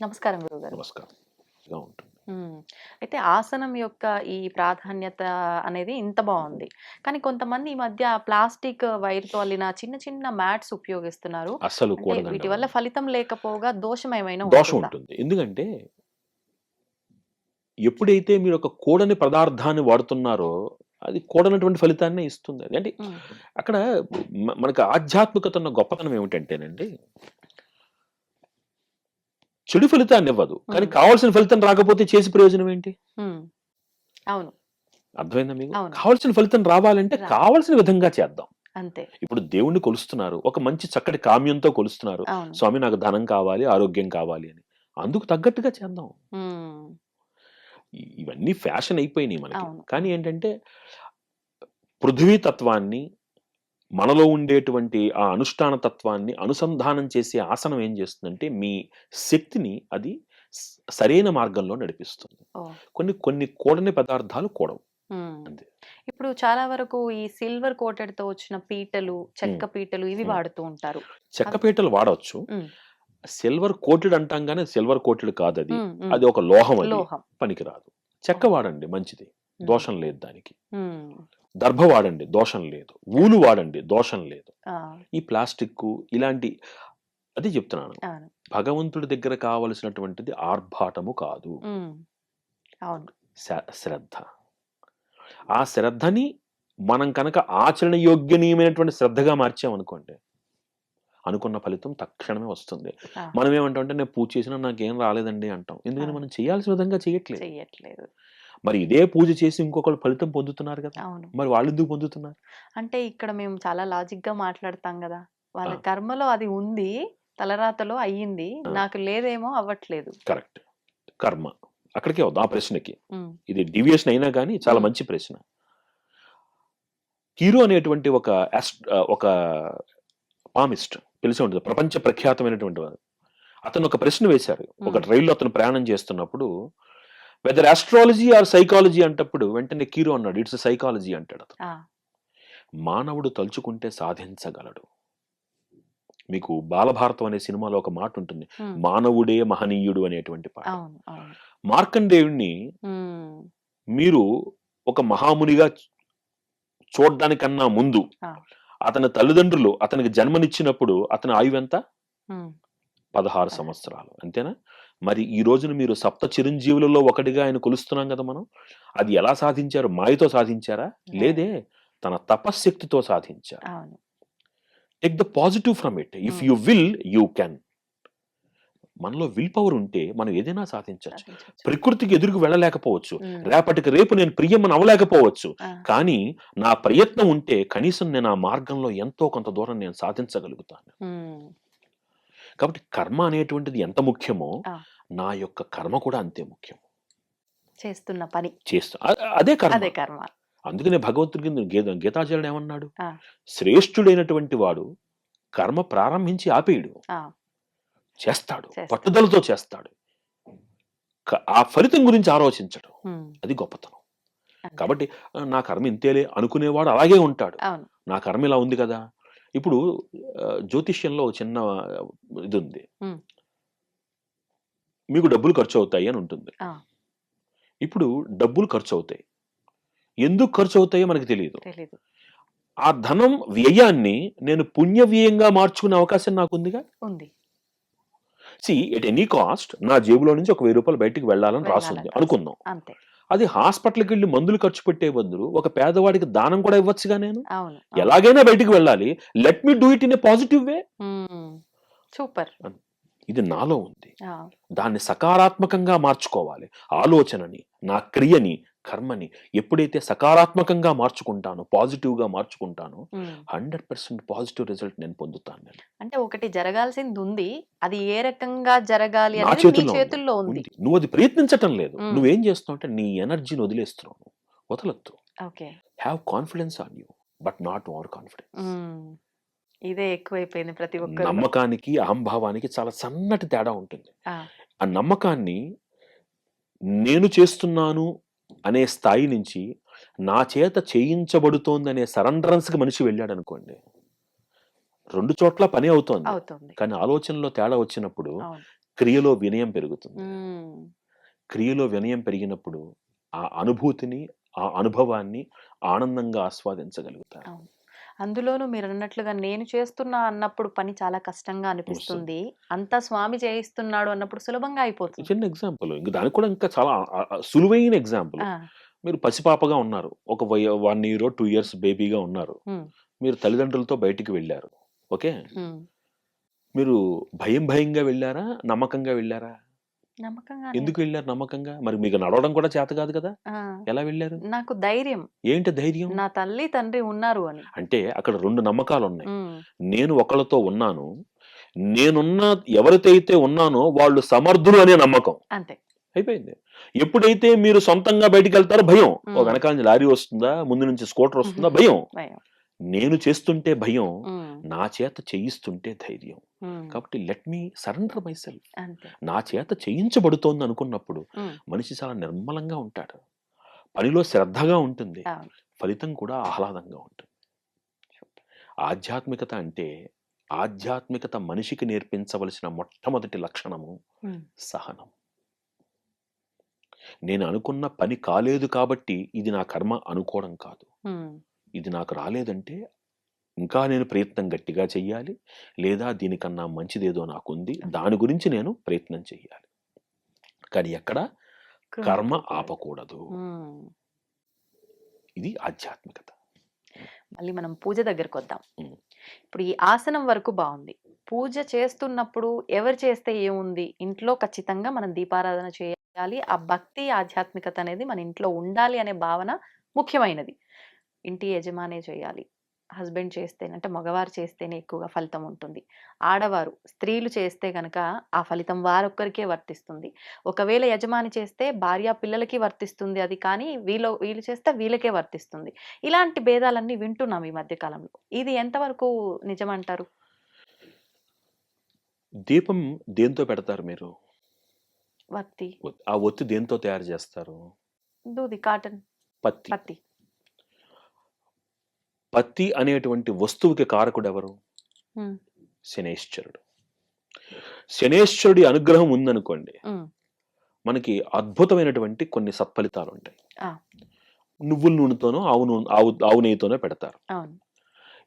నమస్కారం గురుగారు. నమస్కారం. ఇలా ఉంటుంది. అయితే ఆసనం యొక్క ఈ ప్రాధాన్యత అనేది ఇంత బావుంది. కానీ కొంతమంది ఈ మధ్య ప్లాస్టిక్ వైర్‌తో అల్లిన చిన్న చిన్న మ్యాట్స్ ఉపయోగిస్తున్నారు. అస్సలు అంటే కూడదండి వీటి వల్ల అవన్నీ. ఫలితం లేకపోగా దోషం ఏమైనా దోషం ఉంటుందా? ఉంటుంది. ఎందుకంటే ఎప్పుడైతే మీరు ఒక కూడని పదార్థాన్ని వాడుతున్నారో అది కూడనటువంటి ఫలితాన్నే ఇస్తుంది. అది అంటే హ్మ్. అక్కడ మనకు ఆధ్యాత్మికత ఉన్న గొప్పతనం ఏమిటంటేనండి, చెడు ఫలితాన్ని ఇవ్వదు. కానీ హ్మ్. కావాల్సిన ఫలితం రాకపోతే చేసి ప్రయోజనం ఏంటి? హ్మ్. అవును. అర్థమైందా మీకు? అవును. కావాల్సిన ఫలితం రావాలంటే రా కావాల్సిన విధంగా చేద్దాం. అంతే. ఇప్పుడు దేవుణ్ణి కొలుస్తున్నారు. ఒక మంచి చక్కటి కామ్యంతో కొలుస్తున్నారు. అవును. స్వామి నాకు ధనం కావాలి, ఆరోగ్యం కావాలి అని. అందుకు తగ్గట్టుగా చేద్దాం. హ్మ్. ఇవన్నీ ఫ్యాషన్ అయిపోయినాయి మనకి. అవును. కానీ అవును. ఏంటంటే పృథ్వీ తత్వాన్ని, మనలో ఉండేటువంటి ఆ అనుష్ఠాన తత్వాన్ని అనుసంధానం చేసే ఆసనం ఏం చేస్తుందంటే, మీ శక్తిని అది సరైన మార్గంలో నడిపిస్తుంది. ఓహ్! కొన్ని కొన్ని కూడని పదార్థాలు కూడవు. హ్మ్. అంతే. ఇప్పుడు చాలా వరకు ఈ సిల్వర్ కోటెడ్‌తో వచ్చిన పీటలు, హ్మ్. చెక్క పీటలు ఇవి హ్మ్. వాడుతూ ఉంటారు. చెక్క అవి పీటలు వాడొచ్చు. హ్మ్. సిల్వర్ కోటెడ్ అంటాం గానీ, సిల్వర్ కోటెడ్ కాదది. హ్మ్. హ్మ్. అది ఒక లోహం అది. లోహం. పనికిరాదు. చెక్క ఓహ్! వాడండి మంచిది. హ్మ్. దోషం లేదు దానికి. హ్మ్. దర్భ వాడండి దోషం లేదు. ఊలు వాడండి దోషం లేదు. ఆ! ఈ ప్లాస్టిక్కు ఇలాంటి అదే చెప్తున్నాను. అవును. భగవంతుడి దగ్గర కావలసినటువంటిది ఆర్భాటము కాదు. హ్మ్. అవును. శ్రద్ధ. ఆ శ్రద్ధని మనం కనుక ఆచరణయోగ్యనీయమైనటువంటి శ్రద్ధగా మార్చామనుకోండి, అనుకున్న ఫలితం తక్షణమే వస్తుంది. ఆ! మనం ఏమంటామంటే నేను పూజ చేసినా నాకేం రాలేదండి అంటాం. ఎందుకని అవును. మనం చేయాల్సిన విధంగా చేయట్లేదు. చెయ్యట్లేదు. మరి ఇదే పూజ చేసి ఇంకొకళ్ళు ఫలితం పొందుతున్నారు కదా! అవును. మరి వాళ్ళెందుకు పొందుతున్నారు? అంటే ఇక్కడ మేము చాలా లాజిక్‌గా మాట్లాడతాం గదా! ఆ! వాళ్ళ కర్మలో అది ఉంది. తలరాతలో అయ్యింది. ఆ! నాకు లేదేమో అవ్వట్లేదు. కరెక్ట్. కర్మ. అక్కడికే వద్దాం ఆ ప్రశ్నకి. హ్మ్. ఇది డీవియేషన్ అయినా గాని చాలా హ్మ్. మంచి ప్రశ్న. హీరో అనేటువంటి ఒక పామిస్ట్ తెలిసే ఉంటుంది. ప్రపంచ ప్రఖ్యాతమైనటువంటి వాడు. అతను ఒక ప్రశ్న వేశారు. ఒక హ్మ్. రైల్‌లో అతను ప్రయాణం చేస్తున్నప్పుడు వెదర్ ఆస్ట్రాలజీ ఆర్ సైకాలజీ అంటప్పుడు వెంటనే హీరో అన్నాడు. ఇట్స్ సైకాలజీ అంటాడతను. ఆ! మానవుడు తలుచుకుంటే సాధించగలడు. మీకు 'బాలభారతం' అనే సినిమాలో ఒక మాటుంటుంది. హ్మ్. మానవుడే మహనీయుడు అనేటువంటి పాట. అవును. అవును. మార్కండేయుడిని హ్మ్. మీరు ఒక మహామునిగా చూడ్డానికన్నా ముందు ఆ! అతని తల్లిదండ్రులు అతనికి జన్మనిచ్చినప్పుడు అతని ఆయువెంత? హ్మ్. 16 పద సంవత్సరాలు. అంతేనా? మరి ఈ రోజున మీరు సప్త చిరంజీవులలో ఒకడిగా ఆయన కొలుస్తున్నాం గదా మనం. అది ఎలా సాధించారు? మాయతో సాధించారా? లేదు. లేదే. తన తపశ్శక్తితో సాధించారు. అవును. Take the positive from it. If hmm. You will you can. మనలో విల్ పవర్ ఉంటే మనం ఏదైనా సాధించొచ్చు. సాధించొచ్చు. ప్రకృతికి ఎదురుగా వెళ్ళలేకపోవచ్చు. హ్మ్. రేపటికి రేపు నేను ప్రియమ్మని అవ్వలేకపోవచ్చు. ఆ! కానీ నా ప్రయత్నం ఉంటే కనీసం నేను ఆ మార్గంలో ఎంతో కొంత దూరం నేను సాధించగలుగుతాను. హ్మ్. కాబట్టి కర్మ అనేటువంటిది ఎంత ముఖ్యమో, ఆ! నా యొక్క కర్మ కూడా అంతే ముఖ్యం. చేస్తున్న పని. అదే కర్మ. అదే కర్మ. అందుకనే భగవంతుడి కింద గీతాచార్యుడు ఏమన్నాడు? ఆ! శ్రేష్ఠుడైనటువంటి వాడు కర్మ ప్రారంభించి ఆపేయడు. ఆ! చేస్తాడు. చేస్తాడు. పట్టుదలతో చేస్తాడు. ఆ ఫలితం గురించి ఆలోచించడు. హ్మ్. అది గొప్పతనం. అంతే. కాబట్టి నా కర్మ ఇంతేలే అనుకునేవాడు అలాగే ఉంటాడు. అవును. నా కర్మ ఇలా ఉంది కదా! ఇప్పుడు జ్యోతిష్యంలో ఓ చిన్న ఇదుంది. హ్మ్. మీకు డబ్బులు ఖర్చవుతాయి అని ఉంటుంది. ఆ! ఇప్పుడు డబ్బులు ఖర్చవుతాయి. ఎందుకు ఖర్చవుతాయో మనకు తెలీదు. తెలీదు. ఆ ధనం వ్యయాన్ని నేను పుణ్య వ్యయంగా మార్చుకునే అవకాశం నాకుందిగా. ఉంది. ఎట్ ఎనీ కాస్ట్ నా జేబులో నుంచి ఒక రూ. 1000 బయటికి వెళ్ళాలని రాసుంది వెళ్ళాలని రాసింది. అనుకుందాం. అంతే. అది హాస్పిటల్‌కెళ్ళి మందులు ఖర్చు పెట్టే బదులు ఒక పేదవాడికి దానం కూడా ఇవ్వచ్చుగా నేను. అవును. అవును. ఎలాగైనా బయటికి వెళ్ళాలి. Let me do it in a positive way. హ్మ్. సూపర్. ఇది నాలో ఉంది. ఆ! దాన్ని సకారాత్మకంగా మార్చుకోవాలి. ఆలోచనని, నా క్రియని, కర్మని ఎప్పుడైతే సకారాత్మకంగా మార్చుకుంటానో, పాజిటివ్‌గా మార్చుకుంటానో హ్మ్. 100% పాజిటివ్ రిజల్ట్ నేను పొందుతాను నేను. అంటే ఒకటి జరగాల్సిందుంది. అది ఏ రకంగా జరగాలి నా అనేది మీ చేతుల్లో ఉంది. చేతుల్లో ఉంది. ఉంది. నువ్వది ప్రయత్నించటం లేదు. హ్మ్. నువ్వేం చేస్తున్నావంటే నీ ఎనర్జీని వదిలేస్తున్నావు నువ్వు. వదలొద్దు. Okay. Have confidence on you. But not over confidence. హ్మ్. ఇదే ఎక్కువైపోయింది ప్రతి ఒక్కరిలో. నమ్మకానికి, అహంభావానికి చాలా సన్నటి తేడా ఉంటుంది. ఆ! ఆ నమ్మకాన్ని నేను చేస్తున్నాను అనే స్థాయి నుంచి నా చేత చేయించబడుతోందనే సరెండరెన్స్‌కి మనిషి వెళ్ళాడనుకోండి, 2 చోట్ల పనే అవుతోంది. అవుతుంది. కానీ ఆలోచనలో తేడా వచ్చినప్పుడు అవును. క్రియలో వినయం పెరుగుతుంది. హ్మ్. క్రియలో వినయం పెరిగినప్పుడు ఆ అనుభూతిని, ఆ అనుభవాన్ని ఆనందంగా ఆస్వాదించగలుగుతారు. అవును. అందులోనూ మీరన్నట్లుగా నేను చేస్తున్నా అన్నప్పుడు పని చాలా కష్టంగా వస్తుంది. అనిపిస్తుంది. అంతా స్వామి చేయిస్తున్నాడు అన్నప్పుడు సులభంగా అయిపోతుంది. చిన్న ఎగ్జాంపుల్. ఇంక దానికి కూడా ఇంకా చాలా సులువైన ఎగ్జాంపుల్. ఆ! మీరు పసిపాపగా ఉన్నారు. ఒక 1 ఇయరో, 2 ఇయర్స్ బేబీగా ఉన్నారు. హ్మ్. మీరు తల్లిదండ్రులతో బయటికి వెళ్లారు. ఓకే. హ్మ్. మీరు భయంగా వెళ్లారా? నమ్మకంగా వెళ్లారా? నమ్మకంగానే. ఎందుకు వెళ్లారు నమ్మకంగా? మరి మీకు నడవడం కూడా చేత కాదు కదా! ఆ! ఎలా వెళ్లారు? నాకు ధైర్యం. ఏంటి ధైర్యం? నా తల్లి, తండ్రి ఉన్నారు అని. అంటే అక్కడ 2 నమ్మకాలున్నాయి. హ్మ్. నేను ఒకళ్ళతో ఉన్నాను. నేనున్న ఎవరితో అయితే ఉన్నానో వాళ్ళు సమర్థులు అనే నమ్మకం. అంతే. అయిపోయింది. ఎప్పుడైతే మీరు సొంతంగా బయటికెళ్తారో భయం. ఓ హ్మ్. వెనకాల నుంచి లారీ వస్తుందా? ముందు నుంచి స్కూటర్ వస్తుందా? భయం. భయం. నేను చేస్తుంటే భయం. హ్మ్. నా చేత చేయిస్తుంటే ధైర్యం. హ్మ్. కాబట్టి లెట్ మీ సరెండర్ మైసెల్ఫ్. అంతే. నా చేత చేయించబడుతోంది అనుకున్నప్పుడు హ్మ్. మనిషి చాలా నిర్మలంగా ఉంటాడు. పనిలో శ్రద్ధగా ఉంటుంది. అవును. ఫలితం కూడా ఆహ్లాదంగా ఉంటుంది. ఆధ్యాత్మికత అంటే ఆధ్యాత్మికత మనిషికి నేర్పించవలసిన మొట్టమొదటి లక్షణము హ్మ్. సహనం. నేను అనుకున్న పని కాలేదు కాబట్టి ఇది నా కర్మ అనుకోవడం కాదు. హ్మ్. ఇది నాకు రాలేదంటే ఇంకా నేను ప్రయత్నం గట్టిగా చెయ్యాలి. లేదా దీనికన్నా మంచిదేదో నాకుంది. దాని గురించి నేను ప్రయత్నం చెయ్యాలి. కానీ ఎక్కడ కర్మ కృంగిపోకూడదు. ఆపకూడదు. హ్మ్. ఇది ఆధ్యాత్మికత. మళ్ళీ మనం పూజ దగ్గరకొద్దాం. హ్మ్. ఇప్పుడు ఈ ఆసనం వరకు బావుంది. పూజ చేస్తున్నప్పుడు ఎవరు చేస్తే ఏముంది? ఇంట్లో ఖచ్చితంగా మనం దీపారాధన చేయాలి. ఆ భక్తి, ఆధ్యాత్మికత అనేది మన ఇంట్లో ఉండాలి అనే భావన ముఖ్యమైనది. ఇంటి యజమానే చేయాలి. హస్బెండ్ చేస్తేనే అంటే మగవారు చేస్తేనే ఎక్కువగా ఫలితం ఉంటుంది. ఆడవారు, స్త్రీలు చేస్తే గనక ఆ ఫలితం వారొక్కరికే వర్తిస్తుంది. ఒకవేళ యజమాని చేస్తే భార్య, పిల్లలకి వర్తిస్తుంది అది. కానీ వీళ్ళు చేస్తే వీళ్ళకే వర్తిస్తుంది. ఇలాంటి భేదాలన్నీ వింటున్నాం ఈ మధ్య కాలంలో. ఇది ఎంతవరకు నిజమంటారు? దీపం దేనితో పెడతారు మీరు? వత్తి, ఆ ఒత్తి దేనితో తయారు చేస్తారు? దూది, కాటన్, పత్తి. పత్తి. పత్తి అనేటువంటి వస్తువుకి కారకుడెవరు? హ్మ్. శనైశ్చరుడు. శనైశ్వరుడి అనుగ్రహం ఉందనుకోండి, హ్మ్. మనకి అద్భుతమైనటువంటి కొన్ని సత్ఫలితాలుంటాయి. ఆ! నువ్వుల నూనెతోనో, ఆవు నెయ్యితోనో పెడతారు. అవును.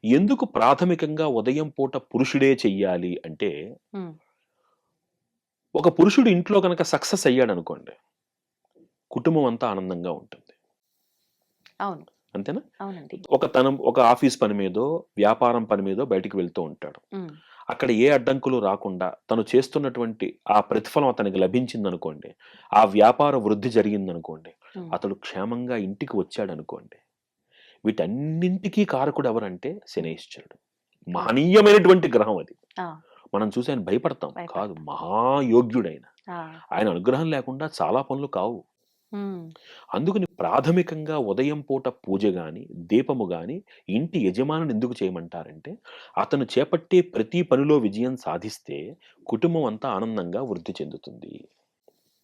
ఎందుకు ప్రాథమికంగా ఉదయం పూట పురుషుడే చెయ్యాలి అంటే, హ్మ్. ఒక పురుషుడు ఇంట్లో గనక సక్సెస్ అయ్యాడనుకోండి, కుటుంబం అంతా ఆనందంగా ఉంటుంది. అవును. అంతేనా? అవునండి. ఒక ఆఫీస్ పని మీదో, వ్యాపారం పని మీదో బయటికి వెళ్తూ ఉంటాడు. హ్మ్. అక్కడ ఏ అడ్డంకులు రాకుండా తను చేస్తున్నటువంటి ఆ ప్రతిఫలం అతనికి లభించిందనుకోండి, ఆ వ్యాపార వృద్ధి జరిగిందనుకోండి, హ్మ్. అతడు క్షేమంగా ఇంటికి వచ్చాడనుకోండి. వీటన్నింటికి కారకుడు ఎవరంటే శనైశ్చరుడు. ఓహ్! మహనీయమైనటువంటి గ్రహం అది. ఆ! మనం చూసి ఆయన భయపడతాం. కాదు, భయపడతాం. మహాయోగ్యుడైన. ఆ! ఆయన అనుగ్రహం లేకుండా చాలా పనులు కావు. హ్మ్. అందుకని ప్రాథమికంగా ఉదయం పూట పూజ గాని, దీపము గాని ఇంటి యజమానిని ఎందుకు చేయమంటారంటే, అతను చేపట్టే ప్రతి పనిలో విజయం సాధిస్తే కుటుంబం అంతా ఆనందంగా వృద్ధి చెందుతుంది.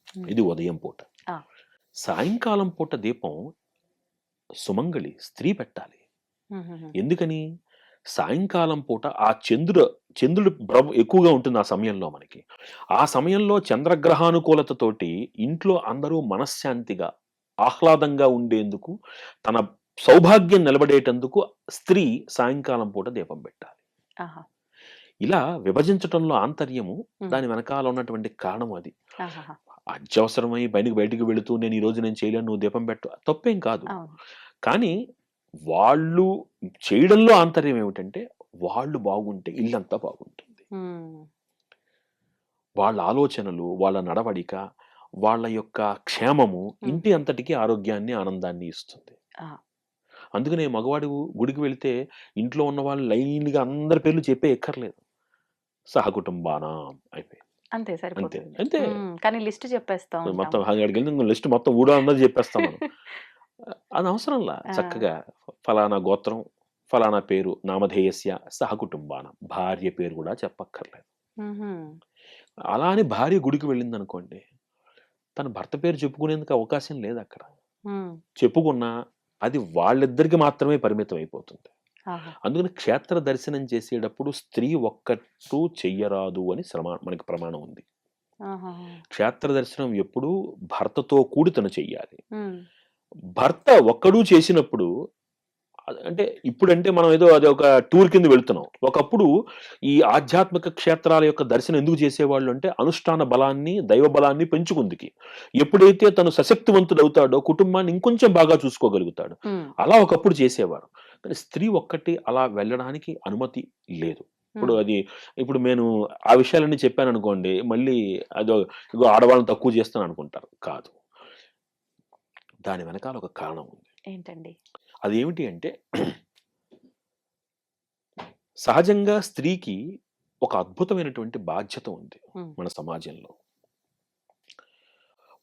హ్మ్. ఇది ఉదయం పూట. ఆ! సాయంకాలం పూట దీపం సుమంగళి స్త్రీ పెట్టాలి. హుహుహు. ఎందుకని? సాయంకాలం పూట ఆ చంద్రుడు ఎక్కువగా ఉంటుంది ఆ సమయంలో మనకి. ఆ సమయంలో చంద్రగ్రహానుకూలతతోటి ఇంట్లో అందరూ మనశ్శాంతిగా, ఆహ్లాదంగా ఉండేందుకు, తన సౌభాగ్యం నిలబడేటందుకు స్త్రీ సాయంకాలం పూట దీపం పెట్టాలి. ఆహా! ఇలా విభజించటంలో ఆంతర్యము, హ్మ్. దాని వెనకాల ఉన్నటువంటి కారణం అది. ఆహాహా! అత్యవసరమై బయటికి వెళుతూ నేను చేయలేను, నువ్వు దీపం పెట్టు, తప్పేం కాదు. అవును. కానీ వాళ్ళు చేయడంలో ఆంతర్యం ఏమిటంటే, వాళ్ళు బాగుంటే ఇల్లంతా బాగుంటుంది. హ్మ్. వాళ్ళ ఆలోచనలు, వాళ్ళ నడవడిక, వాళ్ళ యొక్క క్షేమము హ్మ్. ఇంటి అంతటికి ఆరోగ్యాన్ని, ఆనందాన్ని ఇస్తుంది. ఆ! అందుకనే మగవాడు గుడికి వెళ్తే ఇంట్లో ఉన్న వాళ్ళు లైన్‌గా అందరి పేర్లు చెప్పే ఎక్కర్లేదు. సహకుటుంబానాం అయిపోయింది. అంతే అంతే. సరిపోతుంది. అంతే. హ్మ్. కానీ లిస్ట్ చెప్పేస్తా ఉంటాం. మొత్తం అక్కడికెళ్ళి లిస్ట్ మొత్తం ఊరు అందరికి చెప్పేస్తాం మనం. అది అవసరంలా. ఆ! చక్కగా ఫలానా గోత్రం, ఫలానా పేరు, నామధేయస్య సహకుటుంబానాం. భార్య పేరు గూడా చెప్పక్కర్లేదు. హుహు. అలా అని భార్య గుడికి వెళ్ళిందనుకోండి, తన భర్త పేరు చెప్పుకునేందుకు అవకాశం లేదక్కడ. హ్మ్. చెప్పుకున్నా అది వాళ్ళిద్దరికి మాత్రమే పరిమితం అయిపోతుంది. ఆహా! అందుకని క్షేత్ర దర్శనం చేసేటప్పుడు స్త్రీ ఒక్కటూ చెయ్యరాదు అని మనకి ప్రమాణం ఉంది. ఆహాహా! క్షేత్ర దర్శనం ఎప్పుడూ భర్తతో కూడి తను చెయ్యాలి. హ్మ్. భర్త ఒక్కడు చేసినప్పుడు అంటే ఇప్పుడంటే మనం ఏదో అది ఒక టూర్ కింద వెళ్తున్నాం. ఒకప్పుడు ఈ ఆధ్యాత్మిక క్షేత్రాల యొక్క దర్శనం ఎందుకు చేసేవాళ్ళు అంటే అనుష్ఠాన బలాన్ని, దైవ బలాన్ని పెంచుకుందుకి. ఎప్పుడైతే తను సశక్తివంతుడవుతాడో కుటుంబాన్ని ఇంకొంచెం బాగా చూసుకోగలుగుతాడు. హ్మ్. అలా ఒకప్పుడు చేసేవారు. కానీ స్త్రీ ఒక్కటి అలా వెళ్ళడానికి అనుమతి లేదు. ఇప్పుడు హ్మ్. ఇప్పుడు నేను ఆ విషయాలన్నీ చెప్పాననుకోండి, మళ్ళీ అదో ఇగో ఆడవాళ్ళని తక్కువ చేస్తాననుకుంటారు. కాదు. దాని వెనకాల ఒక కారణం ఉంది. ఏంటండి? అదేమిటి అంటే సహజంగా స్త్రీకి ఒక అద్భుతమైనటువంటి బాధ్యత ఉంది హ్మ్. మన సమాజంలో.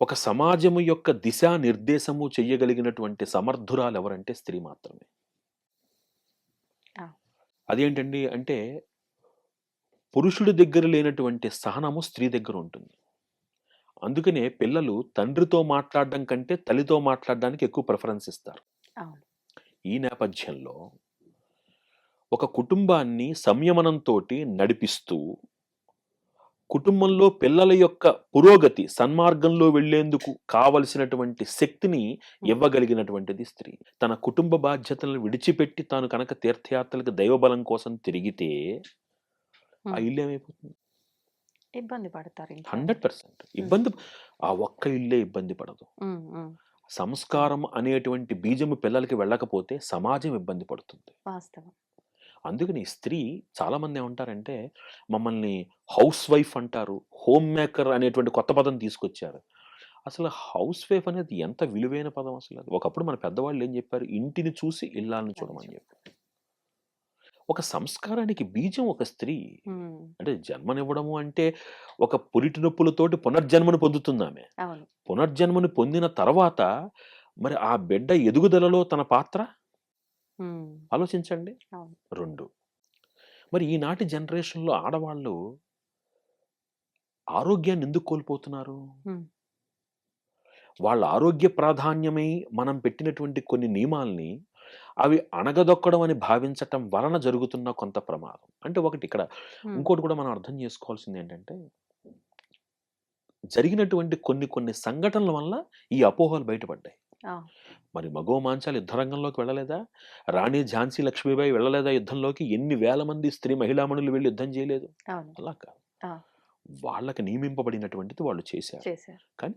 ఒక సమాజము యొక్క దిశానిర్దేశము చెయ్యగలిగినటువంటి సమర్థురాలు ఎవరంటే స్త్రీ మాత్రమే. ఆ! అదేంటండి అంటే పురుషుడి దగ్గర లేనటువంటి సహనము స్త్రీ దగ్గర ఉంటుంది. అందుకనే పిల్లలు తండ్రితో మాట్లాడడం కంటే తల్లితో మాట్లాడడానికి ఎక్కువ ప్రిఫరెన్స్ ఇస్తారు. అవును. ఈ నేపథ్యంలో ఒక కుటుంబాన్ని సంయమనంతోటి నడిపిస్తూ కుటుంబంలో పిల్లల యొక్క పురోగతి, సన్మార్గంలో వెళ్ళేందుకు కావలసినటువంటి శక్తిని హ్మ్. ఇవ్వగలిగినటువంటిది స్త్రీ. తన కుటుంబ బాధ్యతలను విడిచిపెట్టి తాను కనుక తీర్థయాత్రలకు దైవబలం కోసం తిరిగితే, ఆ హ్మ్. ఇల్లేమైపోతుంది? ఇబ్బంది పడతారు ఇంట్లో వాళ్ళు. 100% హ్మ్. ఆ ఒక్క ఇల్లే ఇబ్బంది పడదు. హ్మ్. హ్మ్. అవును. సంస్కారం అనేటువంటి బీజము పిల్లలకి వెళ్ళకపోతే సమాజం ఇబ్బంది పడుతుంది. వాస్తవం. అందుకని స్త్రీ చాలామంది ఏమంటారంటే, మమ్మల్ని హౌస్ వైఫ్ అంటారు. హోమ్ మేకర్ అనేటువంటి కొత్త పదం తీసుకొచ్చారు. అసలు హౌస్ వైఫ్ అనేది ఎంత విలువైన పదం అసలది. ఒకప్పుడు మన పెద్దవాళ్ళు ఏం చెప్పారు? ఇంటిని చూసి ఇల్లాలని చూడమని లంచం. చెప్పారు. ఒక సంస్కారానికి బీజం ఒక స్త్రీ. హ్మ్. అంటే జన్మనివ్వడము అంటే, ఒక పురిటి నొప్పులతోటి పునర్జన్మను పొందుతుందామె. అవును. పునర్జన్మని పొందిన తర్వాత, మరి ఆ బిడ్డ ఎదుగుదలలో తన పాత్ర హ్మ్. ఆలోచించండి. అవును. 2 మరి ఈనాటి జనరేషన్‌లో ఆడవాళ్ళు ఆరోగ్యాన్ని ఎందుకు కోల్పోతున్నారు? హ్మ్. వాళ్ళ ఆరోగ్య ప్రాధాన్యమై మనం పెట్టినటువంటి కొన్ని నియమాల్ని అవి అణగదొక్కడం అని భావించటం వలన జరుగుతున్న కొంత ప్రమాదం. అంటే ఒకటి ఇక్కడ హ్మ్. ఇంకోటి కూడా మనం అర్థం చేసుకోవాల్సిందేంటంటే, జరిగినటువంటి కొన్ని కొన్ని సంఘటనల వల్ల ఈ అపోహలు బయటపడ్డాయి. ఆ! మరి మగవ మాంచాలు యుద్ధ రంగంలోకి వెళ్ళలేదా? రాణి ఝాన్సీ లక్ష్మీబాయి వెళ్ళలేదా యుద్ధంలోకి? ఎన్ని వేల మంది స్త్రీ మహిళామణులు వెళ్లి యుద్ధం చేయలేదు? అవును. అలా కాదు. ఆ! వాళ్ళకి నియమింపబడినటువంటిది వాళ్ళు చేశారు. చేశారు. కానీ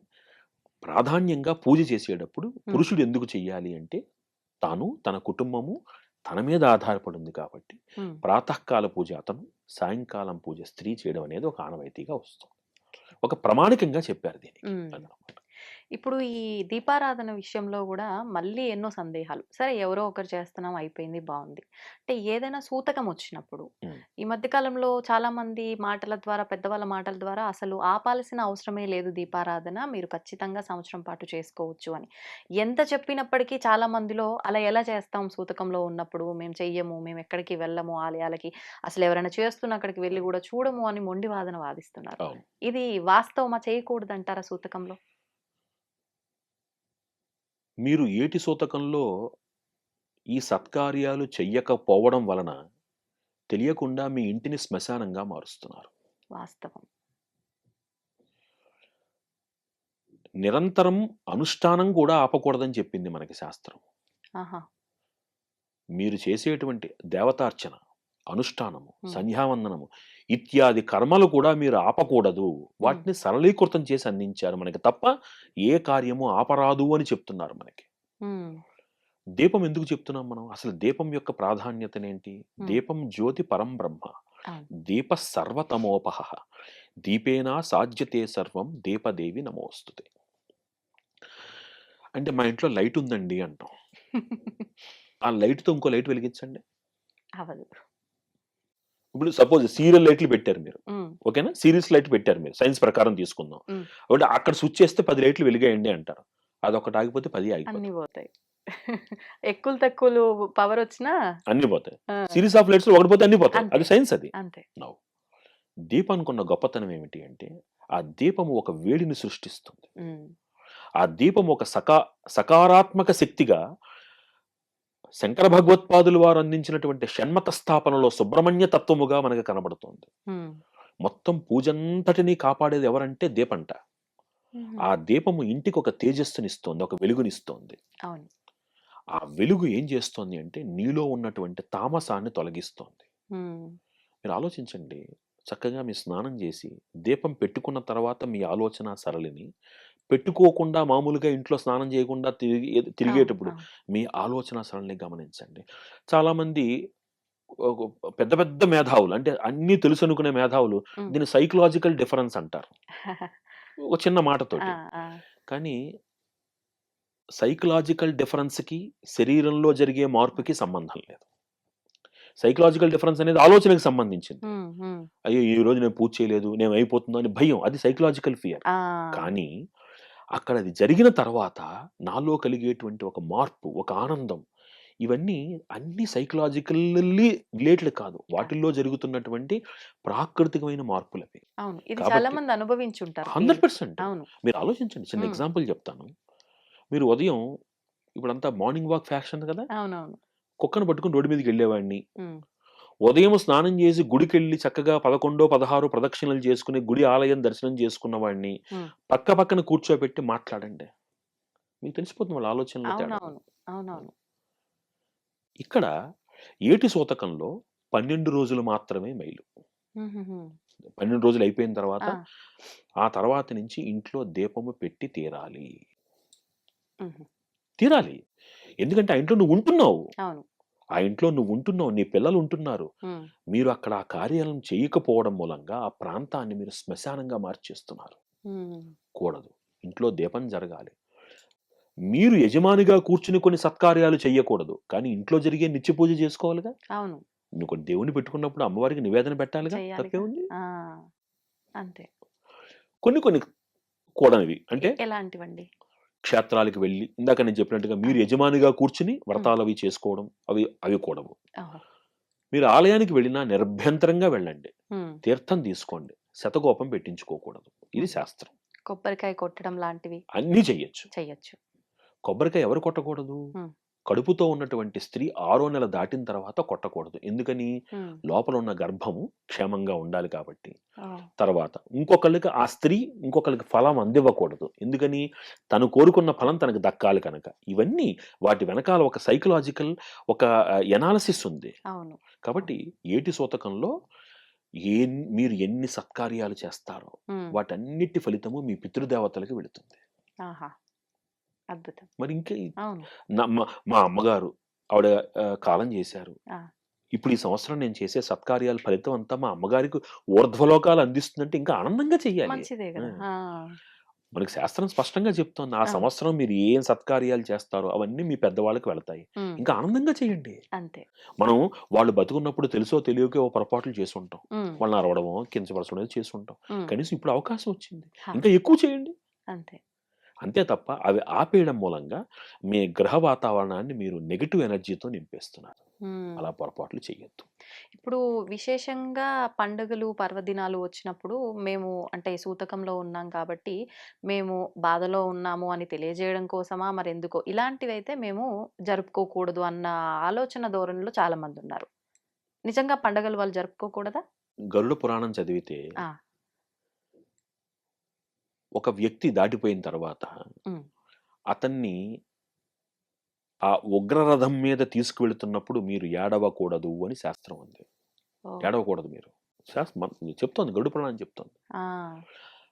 ప్రాధాన్యంగా పూజ చేసేటప్పుడు హ్మ్. పురుషుడు ఎందుకు చెయ్యాలి అంటే, తాను, తన కుటుంబము తన మీద ఆధారపడి ఉంది కాబట్టి, హ్మ్. ప్రాతఃకాల పూజ అతను, సాయంకాలం పూజ స్త్రీ చేయడం అనేది ఒక ఆనవాయితీగా వస్తుంది. ఒక ప్రామాణికంగా చెప్పారు దీనికి. హ్మ్. అదనమాట. ఇప్పుడు ఈ దీపారాధన విషయంలో గూడా మళ్ళీ ఎన్నో సందేహాలు. సరే ఎవరో ఒకరు చేస్తున్నాం అయిపోయింది బావుంది. అంటే ఏదైనా సూతకం వచ్చినప్పుడు హ్మ్. ఈ మధ్య కాలంలో చాలామంది మాటల ద్వారా పెద్దవాళ్ళ మాటల ద్వారా అసలు ఆపాల్సిన అవసరమే లేదు దీపారాధన. మీరు ఖచ్చితంగా సంవత్సరం పాటు చేసుకోవచ్చు అని. ఎంత చెప్పినప్పటికీ చాలా మందిలో అలా ఎలా చేస్తాం సూతకంలో ఉన్నప్పుడు మేము చెయ్యము, మేము ఎక్కడికి వెళ్ళము ఆలయాలకి. అసలు ఎవరైనా చేస్తున్న అక్కడికి వెళ్లి గూడా చూడము అని మొండి వాదన వాదిస్తున్నారు. అవును. ఇది వాస్తవమా? చేయకూడదంటారా సూతకంలో? మీరు ఏటి సూతకంలో ఈ సత్కార్యాలు చెయ్యకపోవడం వలన తెలియకుండా మీ ఇంటిని శ్మశానంగా మారుస్తున్నారు. వాస్తవం. నిరంతరం అనుష్ఠానం కూడా ఆపకూడదని చెప్పింది మనకి శాస్త్రం. ఆహా! మీరు చేసేటువంటి దేవతార్చన, అనుష్ఠానము, హ్మ్. సంధ్యావందనము ఇత్యాది కర్మలు కూడా మీరు ఆపకూడదు. హ్మ్. వాటిని సరళీకృతం చేసి అందించారు మనకి తప్ప, ఏ కార్యము ఆపరాదు అని చెప్తున్నారు మనకి. హ్మ్. దీపం ఎందుకు చెప్తున్నాం మనం? అసలు దీపం యొక్క ప్రాధాన్యతనేంటి? హ్మ్. దీపం జ్యోతి పరం బ్రహ్మ. అవును. దీప సర్వతమోపహః. దీపేనా సాధ్యతే సర్వం దీపదేవి నమోస్తుతే. అంటే మా ఇంట్లో లైట్ ఉందండి అంటాం. ఆ లైట్‌తో ఇంకో లైట్ వెలిగించండి. అవ్వదు. ఇప్పుడు సపోజ్ సీరియల్ లైట్లు పెట్టారు మీరు. హ్మ్. ఓకేనా? సీరీస్ లైట్ పెట్టారు మీరు. సైన్స్ ప్రకారం తీసుకుందాం. హ్మ్. అంటే అక్కడ స్విచ్ చేస్తే 10 లైట్లు వెలిగాయండి అంటారు. అదొకటి ఆగిపోతే 10 అన్నీ ఆగిపోతాయి. పోతాయి. ఎక్కులు తక్కువలు పవరొచ్చినా అన్నీ పోతాయి. ఆ! సీరీస్ ఆఫ్ లైట్స్‌లో ఒకటి పోతే అన్నీ పోతాయి. అంతే. అది సైన్స్ అది. అంతే. నౌ దీపానికున్న గొప్పతనం ఏమిటి అంటే, ఆ దీపము ఒక వేడిని సృష్టిస్తుంది. హ్మ్. ఆ దీపం ఒక సకారాత్మక శక్తిగా శంకర భగవత్పాదులు వారు అందించినటువంటి షణ్మత స్థాపనలో సుబ్రహ్మణ్య తత్వముగా మనకు కనబడుతోంది. హ్మ్. మొత్తం పూజంతటిని కాపాడేది ఎవరంటే దీపంట. హుహు. ఆ దీపము ఇంటికి ఒక తేజస్సునిస్తోంది, ఒక వెలుగునిస్తోంది. అవును. ఆ వెలుగు ఏం చేస్తోంది అంటే నీలో ఉన్నటువంటి తామసాన్ని తొలగిస్తోంది. హ్మ్. మీరు ఆలోచించండి. చక్కగా మీరు స్నానం చేసి దీపం పెట్టుకున్న తర్వాత మీ ఆలోచన సరళిని పెట్టుకోకుండా మామూలుగా ఇంట్లో స్నానం చేయకుండా అవును. తిరిగేటప్పుడు అవును. మీ ఆలోచన సరళిని గమనించండి. చాలామంది ఒక పెద్ద పెద్ద మేధావులు అంటే అన్నీ తెలుసనుకునే మేధావులు హ్మ్. దీన్ని సైకలాజికల్ డిఫరెన్స్ అంటారు. ఒక చిన్న ఆ! మాటతోటి. ఆ! కానీ సైకలాజికల్ డిఫరెన్స్‌కి, శరీరంలో జరిగే మార్పుకి సంబంధం లేదు. సైకలాజికల్ డిఫరెన్స్ అనేది ఆలోచనకు సంబంధించింది. హ్మ్. హ్మ్. అయ్యో! ఈరోజు నేను పూజ చేయలేదు. నేను అయిపోతుందో అని భయం. అది సైకలాజికల్ ఫియర్. ఆ! కానీ అక్కడ అది జరిగిన తర్వాత నాలో కలిగేటువంటి ఒక మార్పు, ఒక ఆనందం ఇవన్నీ అన్నీ సైకలాజికల్లీ రిలేటెడ్ కాదు. ఆ! వాటిల్లో జరుగుతున్నటువంటి ప్రాకృతికమైన మార్పులవి. అవును. ఇది చాలా కాబట్టి మంది అనుభవించుంటారు ఫీల్. 100% అవును. మీరు ఆలోచించండి. చిన్న హ్మ్. ఎగ్జాంపుల్ చెప్తాను. మీరు ఉదయం ఇప్పుడంతా మార్నింగ్ వాక్ ఫ్యాషన్ కదా! అవునవును. కుక్కను పట్టుకొని రోడ్డు మీదకెళ్ళేవాడిని. హ్మ్. ఉదయం స్నానం చేసి గుడికెళ్ళి చక్కగా 11, 16 ప్రదక్షిణలు చేసుకొని గుడి ఆలయం దర్శనం చేసుకున్న వాడిని హ్మ్. పక్కన కూర్చోబెట్టి మాట్లాడండి. మీకు తెలిసిపోతుంది వాళ్ళ ఆలోచనలో తేడా. అవునవును. అవునవును. ఇక్కడ ఏటి సూతకంలో 12 రోజులు మాత్రమే మైలు. హుహుహు. 12 రోజులు అయిపోయిన తర్వాత, ఆ! ఆ తర్వాత నుంచి ఇంట్లో దీపము పెట్టి తీరాలి. హుహు. తీరాలి. ఎందుకంటే ఆ ఇంట్లో నువ్వుంటున్నావు. అవును. ఆ ఇంట్లో నువ్వుంటున్నావు. నీ పిల్లలుంటున్నారు. హ్మ్. మీరు అక్కడ ఆ కార్యాలను చేయకపోవడం మూలంగా ఆ ప్రాంతాన్ని మీరు శ్మశానంగా మార్చేస్తున్నారు. హ్మ్. కూడదు. ఇంట్లో దీపం జరగాలి. మీరు యజమానిగా కూర్చొని కొన్ని సత్కార్యాలు చెయ్యకూడదు. కానీ ఇంట్లో జరిగే నిత్య పూజ చేసుకోవాలిగా. అవును. నువ్వు దేవుడిని పెట్టుకున్నప్పుడు అమ్మవారికి నివేదన పెట్టాలిగా. చెయ్యాలిగా. తప్పేముంది? ఆ! అంతే. కొన్ని కూడనివి. అంటే ఎలాంటివండి? క్షేత్రాలకు వెళ్లి ఇందాక నేను చెప్పినట్టుగా ఆ! మీరు యజమానిగా కూర్చొని హ్మ్. వ్రతాలవి చేసుకోవడం అవి కూడవు. ఓహో! మీరు ఆలయానికి వెళ్ళినా నిర్భ్యంతరంగా వెళ్ళండి. హ్మ్. తీర్థం తీసుకోండి. శతకోపం పెట్టించుకోకూడదు. ఇది హుహు. శాస్త్రం. కొబ్బరికాయ కొట్టడం లాంటివి అన్నీ చెయ్యొచ్చు. చెయ్యొచ్చు. కొబ్బరికాయ ఎవరు కొట్టకూడదు? హ్మ్. కడుపుతో ఉన్నటువంటి స్త్రీ 6 నెల దాటిన తర్వాత కొట్టకూడదు. ఎందుకని? హ్మ్. లోపల ఉన్న గర్భము క్షేమంగా ఉండాలి కాబట్టి. ఓహ్! తర్వాత ఇంకొకళ్ళకి ఆ స్త్రీ ఇంకొకళ్ళకి ఫలం అందివ్వకూడదు. ఎందుకని? తను కోరుకున్న ఫలం తనకు దక్కాలి కనుక. ఇవన్నీ వాటి వెనకాల ఒక సైకలాజికల్ ఒక ఎనాలిసిస్ ఉంది. అవును. అవును. కాబట్టి ఏటి సూతకంలో మీరు ఎన్ని సత్కార్యాలు చేస్తారో హ్మ్. వాటన్నిటి ఫలితము మీ పితృదేవతలకి వెళుతుంది. ఆహా! అద్భుతం. మరి ఇంకే అవును. మా అమ్మగారు ఆవిడ కాలం చేశారు. ఆ! ఇప్పుడు ఈ సంవత్సరం నేను చేసే సత్కార్యాల ఫలితం అంతా మా అమ్మగారికి ఊర్ధ్వలోకాలు అందిస్తుందంటే ఇంకా ఆనందంగా చెయ్యాలి. మంచిదే ఆ! గదా! ఆ! మనకి శాస్త్రం స్పష్టంగా చెప్తోంది. ఆ అవును. సంవత్సరం మీరు ఏం సత్కార్యాలు చేస్తారో అవన్నీ మీ పెద్దవాళ్ళకి వెళతాయి. హ్మ్. ఇంకా ఆనందంగా చేయండి. అంతే. మనం వాళ్ళు బతుకున్నప్పుడు తెలుసో తెలియకో ఓ పొరపాట్లు చేసుంటాం. హ్మ్. వాళ్ళని అరవడమో, కించపరచడమో చేసుంటాం. హ్మ్. కనీసం ఇప్పుడు అవకాశం వచ్చింది. హా! ఇంకా ఎక్కువ చేయండి. అంతే. అంతే తప్ప అవి ఆపేయడం మూలంగా మీ గ్రహ వాతావరణాన్ని మీరు నెగెటివ్ ఎనర్జీతో నింపేస్తున్నారు. హ్మ్. అలా పొరపాట్లు చేయొద్దు. ఇప్పుడు విశేషంగా పండుగలు, పర్వదినాలు వచ్చినప్పుడు మేము అంటే సూతకంలో ఉన్నాం కాబట్టి, మేము బాధలో ఉన్నాము అని తెలియజేయడం కోసమా మరెందుకో ఇలాంటివైతే మేము జరుపుకోకూడదు అన్న ఆలోచన ధోరణిలో చాలామందున్నారు. నిజంగా పండగలు వాళ్ళు జరుపుకోకూడదా? గరుడ పురాణం చదివితే ఆ! ఒక వ్యక్తి దాటిపోయిన తర్వాత హ్మ్. అతన్ని ఆ ఉగ్రరథం మీద తీసుకువెళుతున్నప్పుడు మీరు ఏడవకూడదు అని శాస్త్రం ఉంది. ఓహ్! ఏడవకూడదు మీరు. చెప్తోంది గరుడ పురాణం చెప్తోంది. ఆ!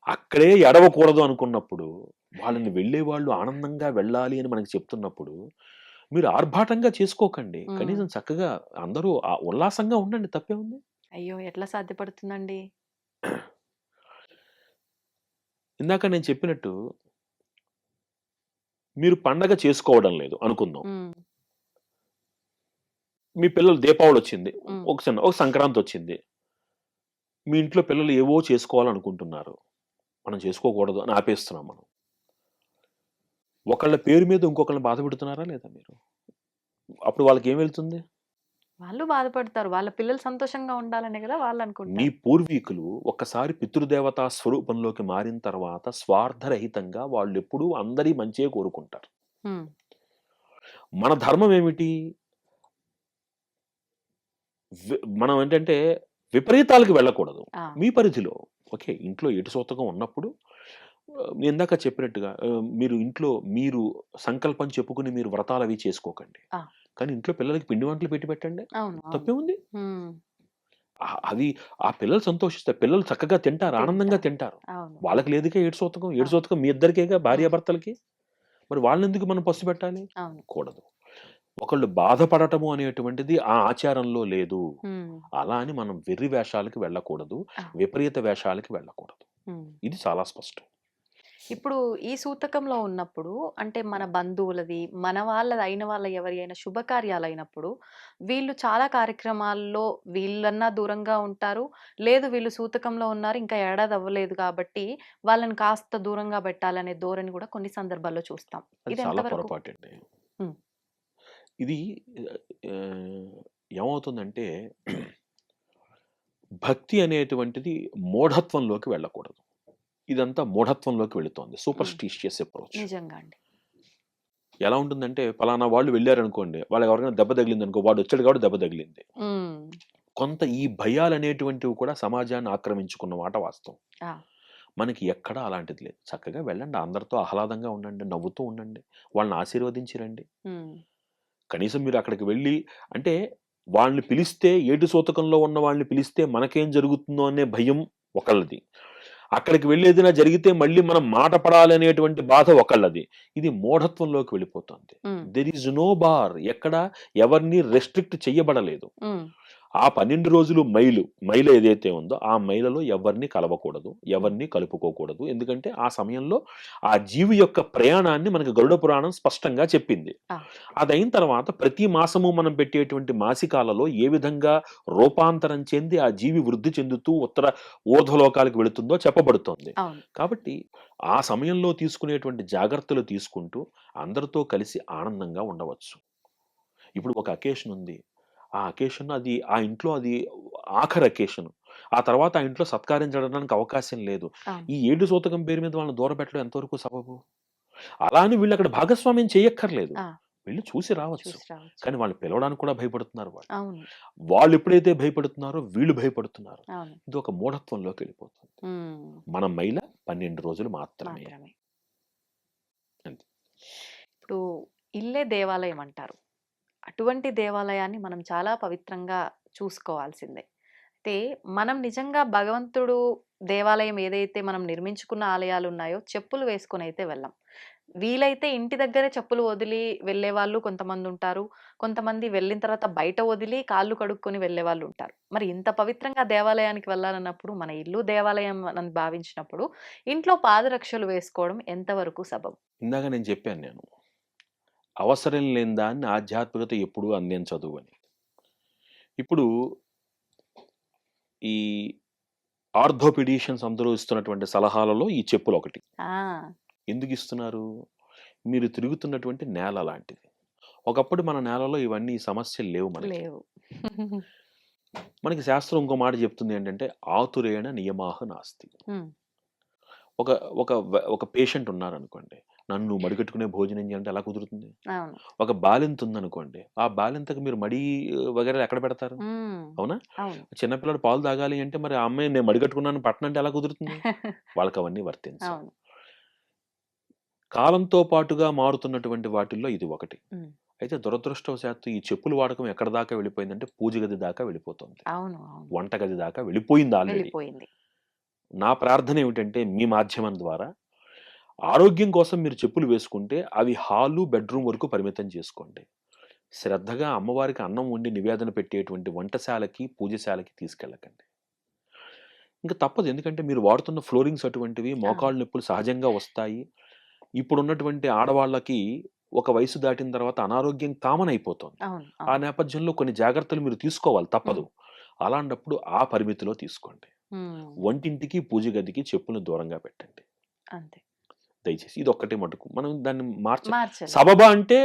అక్కడే ఏడవకూడదు అనుకున్నప్పుడు, వాళ్ళని వెళ్ళేవాళ్ళు ఆనందంగా వెళ్ళాలి అని మనకు చెప్తున్నప్పుడు, మీరు ఆర్భాటంగా చేసుకోకండి. హ్మ్. కనీసం చక్కగా అందరూ ఉల్లాసంగా ఉండండి తప్పేముంది? అయ్యో! ఎట్లా సాధ్యపడుతుందండి? ఇందాక నేను చెప్పినట్టు మీరు పండగ చేసుకోవడం లేదు అనుకుందాం. హ్మ్. మీ పిల్లలు దీపావళొచ్చింది. హ్మ్. ఒక సంక్రాంతొచ్చింది. మీ ఇంట్లో పిల్లలు ఏవో చేసుకోవాలనుకుంటున్నారు. మనం చేసుకోకూడదు అని ఆపేస్తున్నాం మనం. ఒకళ్ళ పేరు మీద ఇంకొకళ్ళని బాధపెడుతున్నారా లేదా మీరు? అప్పుడు వాళ్ళకేం వెళ్తుంది? వాళ్ళు బాధపడతారు. వాళ్ళ పిల్లలు సంతోషంగా ఉండాలనే గదా మీ వాళ్ళనుకుంటారు. పూర్వీకులు ఒక్కసారి పితృదేవతా స్వరూపంలోకి మారిన తర్వాత స్వార్థరహితంగా వాళ్ళెప్పుడూ అందరి మంచే కోరుకుంటారు. హ్మ్. మన ధర్మం ఏమిటి? మనం ఏంటంటే విపరీతాలకు వెళ్ళకూడదు. ఆ! మీ పరిధిలో ఓకే. ఇంట్లో ఎటు సూతకం ఉన్నప్పుడు నేను ఇందాక చెప్పినట్టుగా మీరు ఇంట్లో మీరు సంకల్పం చెప్పుకొని మీరు వ్రతాలవి చేసుకోకండి. ఆ! కానీ ఇంట్లో పిల్లలకి పిండి వంటలు పెట్టి పెట్టండి. అవును. అవును. తప్పేముంది? హ్మ్. అవి ఆ పిల్లలు సంతోషిస్తారు. పిల్లలు చక్కగా తింటారు. ఆనందంగా తింటారు. తింటారు. అవును. వాళ్ళకి లేదుగా ఏడు సూతకం. ఏడు అవును. సూతకం మీ ఇద్దరికేగా హ్మ్. భార్యాభర్తలకి. మరి వాళ్ళనెందుకు మనం పస్తుబెట్టాలి? అవును. కూడదు. ఒకళ్ళు బాధపడటము అనేటువంటిది ఆ ఆచారంలో లేదు. హ్మ్. అలా అని మనం వెర్రి వేషాలకి వెళ్ళకూడదు. ఆ! విపరీత వేషాలకి వెళ్ళకూడదు. హ్మ్. ఇది చాలా స్పష్టం. ఇప్పుడు ఈ సూతకంలో ఉన్నప్పుడు అంటే మన బంధువులది, మన వాళ్ళది అయిన వాళ్ళ ఎవరి అయినా శుభకార్యాలైనప్పుడు వీళ్ళు చాలా కార్యక్రమాల్లో వీళ్ళన్నా దూరంగా ఉంటారు. లేదు వీళ్ళు సూతకంలో ఉన్నారు. ఇంకా ఏడాది అవ్వలేదు కాబట్టి వాళ్ళని కాస్త దూరంగా పెట్టాలనే ధోరణి గూడా కొన్ని సందర్భాల్లో చూస్తాం. అది ఇది చాలా ఎంతవరకు? పొరపాటండి. హ్మ్. ఇది ఆహ్, ఏమవుతుందంటే భక్తి అనేటువంటిది మూఢత్వంలోకి వెళ్ళకూడదు. ఇదంతా మూఢత్వంలోకి వెళుతోంది. హ్మ్. Superstitious approach. నిజంగా అండి. ఎలా ఉంటుందంటే పలానా వాళ్ళు వెళ్లారనుకోండి. వాళ్ళకి ఎవరికైనా దెబ్బ తగిలిందనుకో వాడొచ్చాడు కాబట్టి దెబ్బ తగిలింది. హ్మ్. కొంత ఈ భయాలనేటువంటివి కూడా సమాజాన్ని ఆక్రమించుకున్న మాట వాస్తవం. ఆ! మనకి ఎక్కడా అలాంటిది లేదు. చక్కగా వెళ్ళండి. అందరితో ఆహ్లాదంగా ఉండండి. నవ్వుతూ ఉండండి. వాళ్ళని ఆశీర్వదించి రండి. హ్మ్. కనీసం మీరు అక్కడికి వెళ్లి అంటే వాళ్ళని పిలిస్తే ఏటు సూతకంలో ఉన్న వాళ్ళని పిలిస్తే మనకేం జరుగుతుందో అనే భయం ఒకళ్ళది. అక్కడికి వెళ్లి ఏదైనా జరిగితే మళ్ళీ మనం మాట పడాలి అనేటువంటి బాధ ఒకళ్ళది. ఇది మూఢత్వంలోకి వెళ్ళిపోతుంది. Hmm. There is no bar. ఎక్కడ ఎవరిని రెస్ట్రిక్ట్ చెయ్యబడలేదు. హ్మ్. ఆ 12 రోజులు మైలు ఏదైతే ఉందో ఆ మైలలో ఎవరిని కలవకూడదు. హ్మ్. ఎవరిని కలుపుకోకూడదు. ఎందుకంటే ఆ సమయంలో ఆ జీవి యొక్క ప్రయాణాన్ని మనకు గరుడ పురాణం స్పష్టంగా చెప్పింది. ఆ! అదయిన తర్వాత ప్రతి మాసము మనం పెట్టేటువంటి మాసికాలలో ఏ విధంగా రూపాంతరం చెంది ఆ జీవి వృద్ధి చెందుతూ ఊర్ధ్వలోకాలకు వెళుతుందో చెప్పబడుతోంది. అవును. కాబట్టి ఆ సమయంలో తీసుకునేటువంటి జాగ్రత్తలు తీసుకుంటూ అందరితో కలిసి ఆనందంగా ఉండవచ్చు. ఇప్పుడు ఒక అకేషన్ ఉంది. ఆ అకేషన్ అది ఆ ఇంట్లో అది ఆఖరి అకేషన్. ఆ తర్వాత ఆ ఇంట్లో సత్కార్యం జరగడానికి అవకాశం లేదు. అవును. ఈ ఏడు సూతకం పేరు మీద వాళ్ళని దూరపెట్టడం ఎంతవరకు సబబు? అలా అని వీళ్ళక్కడ భాగస్వామ్యం చేయక్కర్లేదు. ఆ! వెళ్లి చూసి రావచ్చు. చూసి రావచ్చు. కానీ వాళ్ళని పిలవడానికి కూడా భయపడుతున్నారు వాళ్ళు. అవును. వాళ్ళెప్పుడైతే భయపడుతున్నారో వీళ్ళు భయపడుతున్నారు. అవును. ఇదొక మూఢత్వంలోకెళ్ళిపోతుంది. హ్మ్. మన మైల 12 రోజులు మాత్రమే. మాత్రమే. అంతే. ఇప్పుడు ఇల్లే దేవాలయం అంటారు. అటువంటి దేవాలయాన్ని మనం చాలా పవిత్రంగా చూసుకోవాల్సిందే. అయితే మనం నిజంగా భగవంతుడు దేవాలయం ఏదైతే మనం నిర్మించుకున్న ఆలయాలున్నాయో చెప్పులు వేసుకొనైతే వెళ్ళం. వీలైతే ఇంటి దగ్గరే చెప్పులు వదిలి వెళ్ళేవాళ్ళు కొంతమందుంటారు. కొంతమంది వెళ్ళిన తర్వాత బయట వదిలి కాళ్ళు కడుక్కొని వెళ్ళేవాళ్ళుంటారు. మరి ఇంత పవిత్రంగా దేవాలయానికి వెళ్ళాలన్నప్పుడు మన ఇల్లు దేవాలయం అని భావించినప్పుడు ఇంట్లో పాదరక్షలు వేసుకోవడం ఎంతవరకు సబబు? ఇందాక నేను చెప్పాను నేను. అవసరం లేని దాన్ని ఆధ్యాత్మికత ఎప్పుడూ అందించదు అని. ఇప్పుడు ఈ ఆర్థోపెడిషియన్స్ అందరూ ఇస్తున్నటువంటి సలహాలలో ఈ చెప్పులొకటి. ఆ! ఎందుకిస్తున్నారు? మీరు తిరుగుతున్నటువంటి నేల లాంటిది. ఒకప్పుడు మన నేలలో ఇవన్నీ సమస్యలు లేవు మనకి. లేవు. మనకి శాస్త్రం ఇంకో మాట చెప్తుంది ఏంటంటే, "ఆతురేణ నియమాహ నాస్తి." హ్మ్. ఒక ఒక పేషెంట్ ఉన్నారనుకోండి. నన్ను మడికట్టుకునే భోజనం చేయాలంటే ఎలా కుదురుతుంది? అవును. ఒక బాలింత ఉందనుకోండి. ఆ బాలింతకి మీరు మడి వగైరా ఎక్కడ పెడతారు? హ్మ్. అవునా? అవును. చిన్న పిల్లాడు పాలు తాగాలి అంటే మరి ఆ అమ్మాయి నేను మడికట్టుకున్నాను పట్టనంటే ఎలా కుదురుతుంది? వాళ్ళకవన్నీ వర్తించవు. అవును. కాలంతో పాటుగా మారుతున్నటువంటి వాటిల్లో ఇది ఒకటి. హ్మ్. అయితే దురదృష్టవశాత్తు ఈ చెప్పుల వాడకం ఎక్కడి దాకా వెళ్ళిపోయిందంటే పూజ గది దాకా వెళ్ళిపోతుంది. అవును. అవును. వంటగది దాకా వెళ్ళిపోయింది ఆల్రెడీ. వెళ్ళిపోయింది. నా ప్రార్థన ఏమిటంటే మీ మాధ్యమం ద్వారా ఆరోగ్యం కోసం మీరు చెప్పులు వేసుకుంటే అవి హాలు, బెడ్‌రూమ్ వరకు పరిమితం చేసుకోండి. శ్రద్ధగా అమ్మవారికి అన్నం వండి నివేదన పెట్టేటువంటి వంటశాలకి, పూజశాలకి తీసుకెళ్ళకండి. ఇంక తప్పదు. ఎందుకంటే మీరు వాడుతున్న ఫ్లోరింగ్స్ అటువంటివి, ఆ! మోకాళ్ళు నొప్పులు సహజంగా వస్తాయి. ఇప్పుడున్నటువంటి ఆడవాళ్ళకి ఒక వయసు దాటిన తర్వాత అనారోగ్యం కామన్ అయిపోతోంది. అవును. ఆ అవును. నేపథ్యంలో కొన్ని జాగ్రత్తలు మీరు తీసుకోవాలి హ్మ్. తప్పదు. అలాంటప్పుడు ఆ పరిమితిలో తీసుకోండి. హ్మ్. వంటింటికి, పూజ గదికి చెప్పులను దూరంగా పెట్టండి. అంతే. దయచేసి ఇదొక్కటే మటుకు. మనం దాన్ని మార్చలేం. సబబా అంటే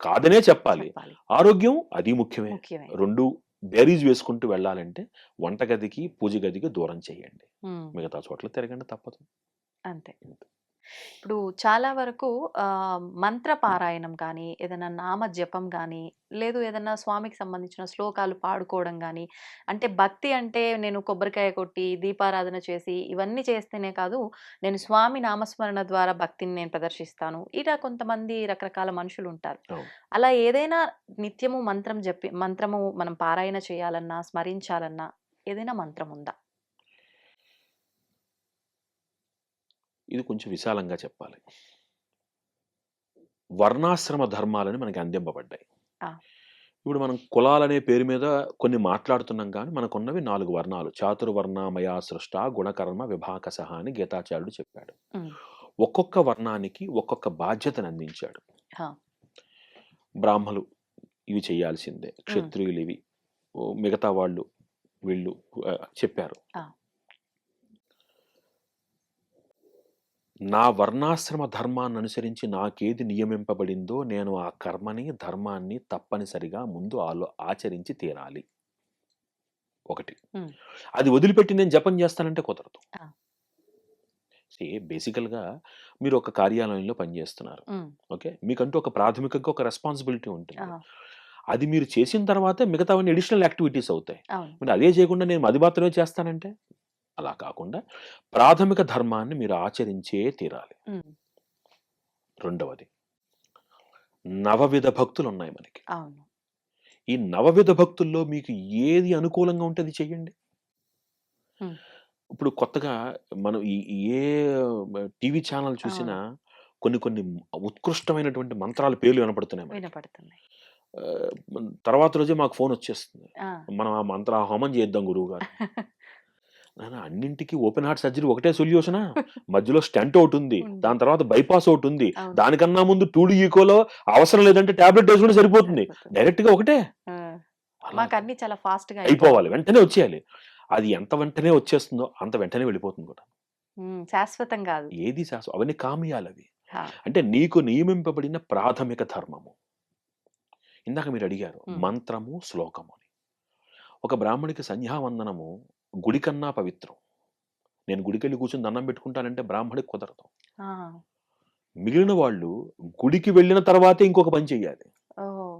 కాదనే చెప్పాలి. చెప్పాలి. ఆరోగ్యం అది ముఖ్యమే. ముఖ్యమే. 2 బేరీజ్ వేసుకుంటూ వెళ్ళాలంటే వంటగదికి, పూజ గదికి దూరం చేయండి. హ్మ్. మిగతా చోట్ల తిరగండి తప్పదు. అంతే. ఇప్పుడు చాలా వరకు మంత్ర పారాయణం కానీ, ఏదైనా నామ జపం గానీ, లేదు ఏదన్నా స్వామికి సంబంధించిన శ్లోకాలు పాడుకోవడం గానీ, అంటే భక్తి అంటే నేను కొబ్బరికాయ కొట్టి, దీపారాధన చేసి, ఇవన్నీ చేస్తేనే కాదు, నేను స్వామి నామస్మరణ ద్వారా భక్తిని నేను ప్రదర్శిస్తాను. ఇలా కొంతమంది రకరకాల మనుషులుంటారు. అవును. అలా ఏదైనా నిత్యము మంత్రము మనం పారాయణ చేయాలన్నా, స్మరించాలన్నా ఏదైనా మంత్రం ఉందా? ఇది కొంచెం విశాలంగా చెప్పాలి. వర్ణాశ్రమ ధర్మాలని మనకి అందింపబడ్డాయి. ఆ! ఇప్పుడు మనం కులాలనే పేరు మీద కొన్ని మాట్లాడుతున్నాం గానీ, మనకున్నవి 4 వర్ణాలు. చాతుర్వర్ణమయా సృష్టా గుణకర్మ విభాగశః అని గీతాచార్యుడు చెప్పాడు. హ్మ్. ఒక్కొక్క వర్ణానికి ఒక్కొక్క బాధ్యతను అందించాడు. ఆ! బ్రాహ్మలు ఇవి చేయాల్సిందే. హ్మ్. క్షత్రియులివి. మిగతా వాళ్ళు వీళ్ళు చెప్పారు. ఆ! నా వర్ణాశ్రమ ధర్మాన్ననుసరించి నాకేది నియమింపబడిందో నేను ఆ కర్మని, ధర్మాన్ని తప్పనిసరిగా ముందు ఆచరించి తీరాలి. ఒకటి. హ్మ్. అది వదిలిపెట్టి నేను జపం చేస్తానంటే కుదరదు. ఆ! బేసికల్‌గా మీరు ఒక కార్యాలయంలో పనిచేస్తున్నారు. హ్మ్. ఓకే. మీకంటూ ఒక ప్రాథమికంగా ఒక రెస్పాన్సిబిలిటీ ఉంటుంది. ఆ! అది మీరు చేసిన తర్వాతే మిగతావన్నీ అడిషనల్ యాక్టివిటీస్ అవుతాయి. అవును. మరి అదే చేయకుండా నేను అది మాత్రమే చేస్తానంటే అలా కాకుండా ప్రాథమిక ధర్మాన్ని మీరు ఆచరించే తీరాలి. హ్మ్. రెండవది నవవిధ భక్తులున్నాయి మనకి. అవును. ఈ నవవిధ భక్తుల్లో మీకు ఏది అనుకూలంగా ఉంటే అది చెయ్యండి. హ్మ్. ఇప్పుడు కొత్తగా మనం ఏ టీవీ ఛానల్ చూసినా అవును. కొన్ని కొన్ని ఉత్కృష్టమైనటువంటి మంత్రాల పేర్లు వినపడుతున్నాయి మనకి. వినపడుతున్నాయి. తర్వాత రోజే మాకు ఫోనొచ్చేస్తుంది. ఆ! మనం ఆ మంత్ర హోమం చేద్దాం గురువుగారు. నాన్న అన్నింటికి ఓపెన్ హార్ట్ సర్జరీ ఒకటే సొల్యూషనా? మధ్యలో స్టంట్ ఒకటుంది. ఉంది. దాని తర్వాత బైపాస్ ఒకటుంది. అవును. దానికన్నా ముందు 2 ఈకోలో అవసరం లేదంటే టాబ్లెట్ యేసుకుంటే సరిపోతుంది. సరిపోతుంది. డైరెక్ట్‌గా ఒకటే. ఆ! అలాగా మాకన్నీ చాలా ఫాస్ట్‌గా అయిపోవాలి. అయిపోవాలి. వెంటనే వచ్చేయాలి. అది ఎంత వెంటనే వచ్చేస్తుందో అంత వెంటనే వెళ్ళిపోతుంది కూడా. హ్మ్. శాశ్వతం గాదు. ఏది అవన్నీ కామ్యాలవి. ఆ! అంటే నీకు నియమింపబడిన ప్రాథమిక ధర్మము. ఇందాక మీరడిగారు హ్మ్. మంత్రము, శ్లోకము అని. ఒక బ్రాహ్మడికి సంధ్యావందనము గుడి కన్నా పవిత్రం. నేను గుడికెళ్ళి కూర్చొని దండం పెట్టుకుంటానంటే బ్రాహ్మడికి కుదరదు. ఆ! మిగిలిన వాళ్ళు గుడికి వెళ్ళిన తర్వాతే ఇంకొక పని చెయ్యాలి. ఓహ్!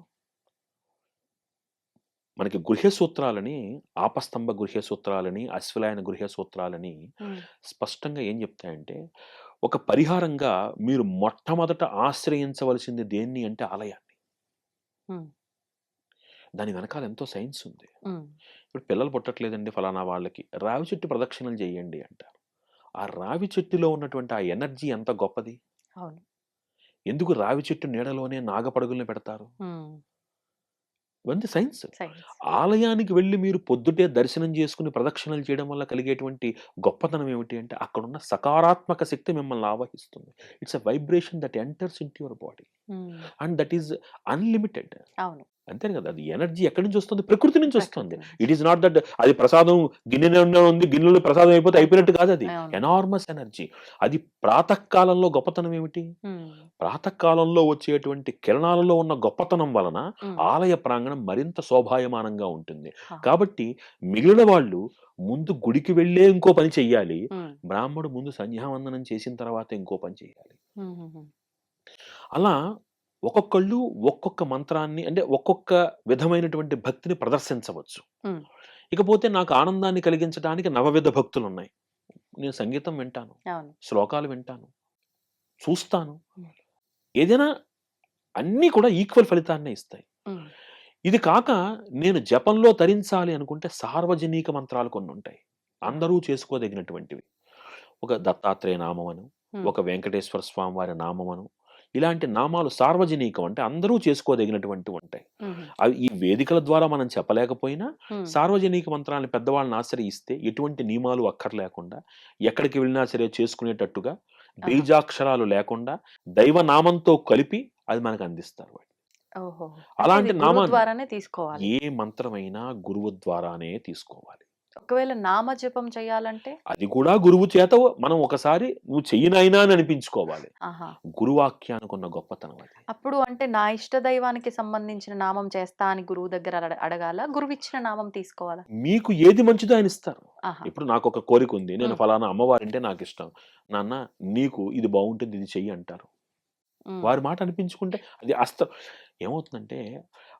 మనకి గృహ్య సూత్రాలని, ఆపస్తంభ గృహ్య సూత్రాలని, అశ్వలాయన గృహ్య సూత్రాలని హ్మ్. స్పష్టంగా ఏం చెప్తాయంటే, ఒక పరిహారంగా మీరు మొట్టమొదట ఆశ్రయించవలసింది దేన్ని అంటే ఆలయాన్ని. హ్మ్. దాని వెనకాల ఎంతో సైన్స్ ఉంది. హ్మ్. ఇప్పుడు పిల్లలు పుట్టట్లేదండి ఫలానా వాళ్ళకి. రావి చెట్టు ప్రదక్షిణలు చేయండి అంటారు. ఆ రావి చెట్టులో ఉన్నటువంటి ఆ ఎనర్జీ ఎంత గొప్పది. అవును. ఎందుకు రావి చెట్టు నీడలోనే నాగపడుగుల్ని పెడతారు? హ్మ్. ఇవన్నీ సైన్స్. సైన్స్. ఆలయానికి వెళ్లి మీరు పొద్దుటే దర్శనం చేసుకొని ప్రదక్షిణలు చేయడం వల్ల కలిగేటువంటి గొప్పతనం ఏమిటి అంటే అక్కడున్న సకారాత్మక శక్తి మిమ్మల్ని ఆవహిస్తుంది. It's a vibration that enters into your body hmm. And that is unlimited. అవును. అంతే కదా! అది ఎనర్జీ ఎక్కడి నుంచి వస్తుంది? ప్రకృతి నుంచి వస్తుంది. ప్రకృతి ఇట్ నుంచి. ఈస్ నాట్ దట్ అది ప్రసాదం గిన్నెలోనే ఉంది. గిన్నెలో ప్రసాదం అయిపోతే అయిపోయినట్టు కాదది. అవును. Enormous energy. అది ప్రాతకాలంలో గొప్పతనం ఏమిటి? హ్మ్. ప్రాతకాలంలో వచ్చేటువంటి కిరణాలలో ఉన్న గొప్పతనం వలన హ్మ్. ఆలయ ప్రాంగణం మరింత శోభాయమానంగా ఉంటుంది. ఆ! కాబట్టి మిగిలిన వాళ్ళు ముందు గుడికి వెళ్ళే ఇంకో పని చెయ్యాలి. హ్మ్. బ్రాహ్మడు ముందు సంధ్యావందనం చేసిన తర్వాత ఇంకో పని చేయాలి. హుహుహు. అలా ఒక్కొక్కళ్ళు ఒక్కొక్క మంత్రాన్ని అంటే ఒక్కొక్క విధమైనటువంటి భక్తిని ప్రదర్శించవచ్చు. హ్మ్. ఇకపోతే నాకు ఆనందాన్ని కలిగించడానికి నవవిధ భక్తులున్నాయి. నేను సంగీతం వింటాను. అవును. శ్లోకాలు వింటాను. చూస్తాను. హ్మ్. ఏదైనా అన్నీ కూడా ఈక్వల్ ఫలితాన్నే ఇస్తాయి. హ్మ్. ఇది కాక నేను జపంలో తరించాలి అనుకుంటే సార్వజనీక మంత్రాలు కొన్నుంటాయి. ఆ! అందరూ చేసుకోదగినటువంటివి. ఒక దత్తాత్రేయ నామమను, హ్మ్. ఒక వెంకటేశ్వర స్వామి వారి నామమను, ఇలాంటి నామాలు సార్వజనీకం అంటే అందరూ చేసుకోదగినటువంటివుంటాయి. హుహు. అవి ఈ వేదికల ద్వారా మనం చెప్పలేకపోయినా హ్మ్. సార్వజనీక మంత్రాలను పెద్దవాళ్ళని ఆశ్రయిస్తే ఎటువంటి నియమాలు అక్కర్లేకుండా ఎక్కడికి వెళ్ళినా సరే చేసుకునేటట్టుగా ఆహా! బీజాక్షరాలు లేకుండా దైవ నామంతో కలిపి అది మనకు అందిస్తారు వాళ్ళు. ఓహోహో! అంటే ఇది అలాంటి గురువు నామాన్ని ద్వారానే తీసుకోవాలి. ఏ మంత్రమైనా గురువు ద్వారానే తీసుకోవాలి. ఒకవేళ నామజపం చేయాలంటే? అది కూడా గురువు చేత మనం ఒకసారి నువ్వు చెయ్యి నాయనా అని అనిపించుకోవాలి. ఆహా! గురువాక్యానికున్న గొప్పతనం అది. అప్పుడు అంటే నా ఇష్ట దైవానికి సంబంధించిన నామం చేస్తా అని గురువు దగ్గర అడగాలా? గురువిచ్చిన నామం తీసుకోవాలా? మీకు ఏది మంచిదో ఆయన ఇస్తారు. ఆహా! ఇప్పుడు నాకొక కోరికుంది. నేను హ్మ్. ఫలానా అమ్మవారంటే నాకిష్టం. నాన్న నీకు ఇది బావుంటుంది ఇది చెయ్యి అంటారు. హ్మ్. వారి మాట అనిపించుకుంటే అది ఏమవుతుందంటే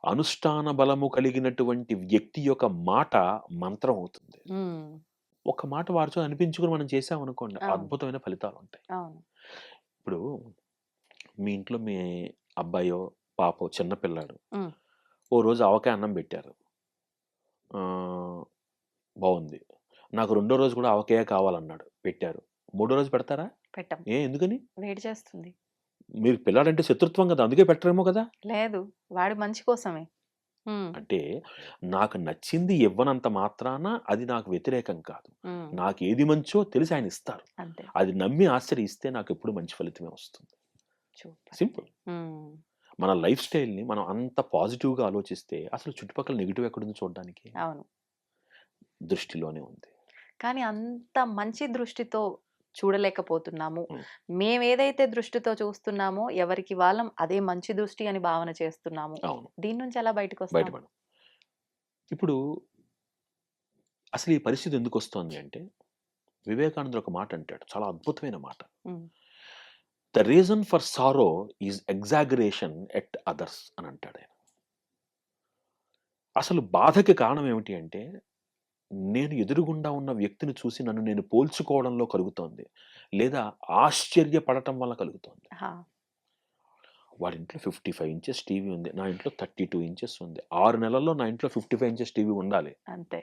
అనుష్ఠాన బలము కలిగినటువంటి వ్యక్తి యొక్క మాట మంత్రం అవుతుంది. హ్మ్. ఒక మాట వారితో అనిపించుకొని మనం చేసామనుకోండి అవును. అద్భుతమైన ఫలితాలుంటాయి. అవును. ఇప్పుడు మీ ఇంట్లో మీ అబ్బాయో, పాపో చిన్న పిల్లాడు. హ్మ్. ఓ రోజు ఆవకాయ అన్నం పెట్టారు. ఆహ్, బావుంది. నాకు రెండో రోజు కూడా ఆవకాయే కావాలన్నాడు. పెట్టారు. మూడో రోజు పెడతారా? పెట్టం. ఎందుకని? వేడి చేస్తుంది. మీరు పిల్లాడంటే శత్రుత్వం కదా! అందుకే పెట్టరేమో కదా! లేదు. వాడి మంచి కోసమే. హ్మ్. అంటే నాకు నచ్చింది ఇవ్వనంత మాత్రాన అది నాకు వ్యతిరేకం కాదు. హ్మ్. నాకేది మంచో తెలిసి ఆయన ఇస్తారు. అంతే. అది నమ్మి ఆశ్రయిస్తే నాకెప్పుడు మంచి ఫలితమే వస్తుంది. సూపర్. సింపుల్. హ్మ్. మన లైఫ్ స్టైల్‌ని మనం అంత పాజిటివ్‌గా ఆలోచిస్తే అసలు చుట్టుపక్కల నెగెటివ్ ఎక్కడుంది చూడడానికి? అవును. దృష్టిలోనే ఉంది. కానీ అంత మంచి దృష్టితో చూడలేకపోతున్నాము. హ్మ్. మేమేదైతే దృష్టితో చూస్తున్నామో ఎవరికి వాళ్ళం అదే మంచి దృష్టి అని భావన చేస్తున్నాము. అవును. దీని నుంచి ఎలా బయటకొస్తాం? బయటపడం. ఇప్పుడు అసలు ఈ పరిస్థితి ఎందుకొస్తోంది అంటే వివేకానందుడు ఒక మాట అంటాడు. చాలా అద్భుతమైన మాట. హ్మ్. The reason for sorrow is exaggeration at others అని అంటాడాయన. అసలు బాధకి కారణం ఏమిటి అంటే నేను ఎదురుగుండా ఉన్న వ్యక్తిని చూసి నన్ను నేను పోల్చుకోవడంలో కలుగుతోంది. లేదా ఆశ్చర్యపడటం వల్ల కలుగుతోంది. ఆహా! వాడి ఇంట్లో 55 ఇంచెస్ టీవీ ఉంది. నా ఇంట్లో 32 ఇంచెస్ ఉంది. 6 నెలల్లో నా ఇంట్లో 55 ఇంచెస్ టీవీ ఉండాలి. అంతే.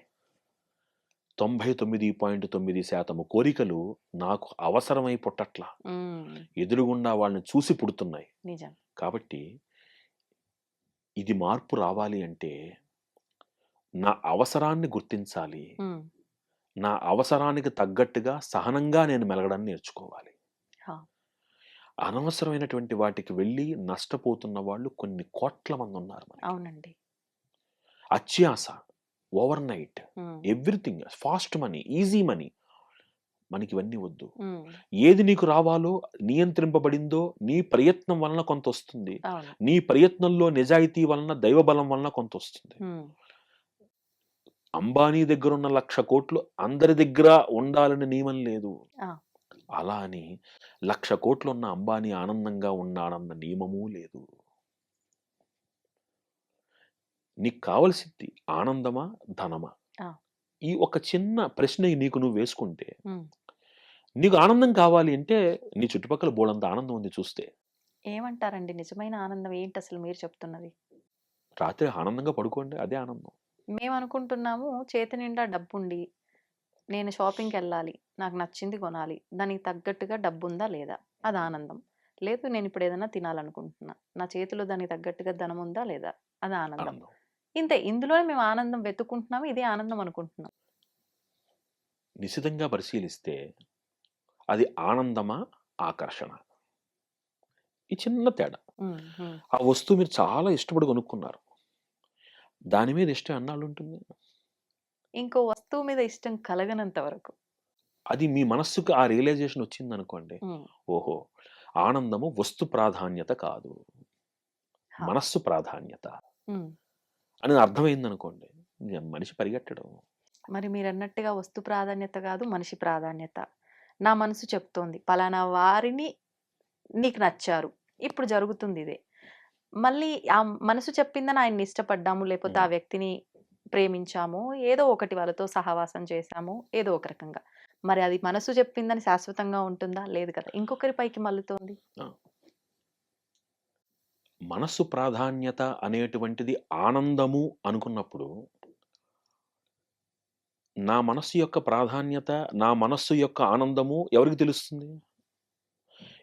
99.9% కోరికలు నాకు అవసరమై పుట్టట్ల. హ్మ్. ఎదురుగుండా వాళ్ళని చూసి పుడుతున్నాయి. నిజం. కాబట్టి ఇది మార్పు రావాలి అంటే నా అవసరాన్ని గుర్తించాలి. హ్మ్. నా అవసరానికి తగ్గట్టుగా సహనంగా నేను మెలగడం నేర్చుకోవాలి. ఆ! అనవసరమైనటువంటి వాటికి వెళ్ళి నష్టపోతున్న వాళ్ళు కొన్ని కోట్ల మందున్నారు మనకి. అవునండి. అత్యాస, overnight, hmm. Everything fast money, easy money. మనకివన్నీ వద్దు. హ్మ్. ఏది నీకు రావాలో నియంత్రింపబడిందో నీ ప్రయత్నం వలన కొంతొస్తుంది. అవును. నీ ప్రయత్నంలో నిజాయితీ వలన, దైవబలం వలన కొంతొస్తుంది. హ్మ్. అంబానీ దగ్గరున్న 1,00,00,000,000 అందరి దగ్గర ఉండాలని నియమం లేదు. ఆ! అలా అని 1,00,00,000,000 ఉన్న అంబానీ ఆనందంగా ఉన్నాడన్న నియమమూ లేదు. నీకు కావాల్సింది ఆనందమా? ధనమా? ఆ! ఈ ఒక చిన్న ప్రశ్న నీకు నువ్వు వేసుకుంటే, హ్మ్. నీకు ఆనందం కావాలి అంటే నీ చుట్టుపక్కల బోలెడంత ఆనందం ఉంది చూస్తే. ఏమంటారండి నిజమైన ఆనందం ఏంటసలు మీరు చెప్తున్నది? రాత్రి ఆనందంగా పడుకోండి అదే ఆనందం. మేమనుకుంటున్నాము చేతి నిండా డబ్బుండి, నేను షాపింగ్‌కెళ్ళాలి. నాకు నచ్చింది కొనాలి. దానికి తగ్గట్టుగా డబ్బుందా లేదా? అది ఆనందం. లేదు నేనిప్పుడేదన్నా తినాలనుకుంటున్నా. నా చేతిలో దానికి తగ్గట్టుగా ధనముందా లేదా? అది ఆనందం. ఆనందం. ఇంతే ఇందులోనే మేము ఆనందం వెతుక్కుంటున్నాము. ఇదే ఆనందం అనుకుంటున్నాం. నిశితంగా పరిశీలిస్తే అది ఆనందమా? ఆకర్షణ? ఈ చిన్న తేడా. హ్మ్. హ్మ్. ఆ వస్తువు మీరు చాలా ఇష్టపడి కొనుక్కున్నారు. దాని మీద ఇష్టం ఎన్నాళ్ళుంటుంది? ఇంకో వస్తువు మీద ఇష్టం కలగనంత వరకు. అది మీ మనస్సుకు ఆ రియలైజేషన్ వచ్చిందనుకోండి. హ్మ్. ఓహో! ఆనందము వస్తు ప్రాధాన్యత కాదు. హా! మనస్సు ప్రాధాన్యత హ్మ్. అని అర్థమైందనుకోండి. మనిషి పరిగెట్టడు. మరి మీరన్నట్టుగా వస్తు ప్రాధాన్యత గాదు, మనిషి ప్రాధాన్యత. నా మనసు చెప్తోంది. పలానా వారిని నీకు నచ్చారు. ఇప్పుడు జరుగుతుందిదే. మళ్ళీ ఆ మనసు చెప్పిందని ఆయన్ని ఇష్టపడ్డాము, లేపోతే ఆ హ్మ్. వ్యక్తిని ప్రేమించాము, ఏదో ఒకటి వాళ్ళతో సహవాసం చేశాము, ఏదో ఒక రకంగా. మరి అది మనసు చెప్పిందని శాశ్వతంగా ఉంటుందా? లేదు కదా! ఇంకొకరి పైకి మల్లుతోంది. ఆ! మనస్సు ప్రాధాన్యత అనేటువంటిది ఆనందము అనుకున్నప్పుడు, నా మనస్సు యొక్క ప్రాధాన్యత, నా మనస్సు యొక్క ఆనందము ఎవరికి తెలుస్తుంది?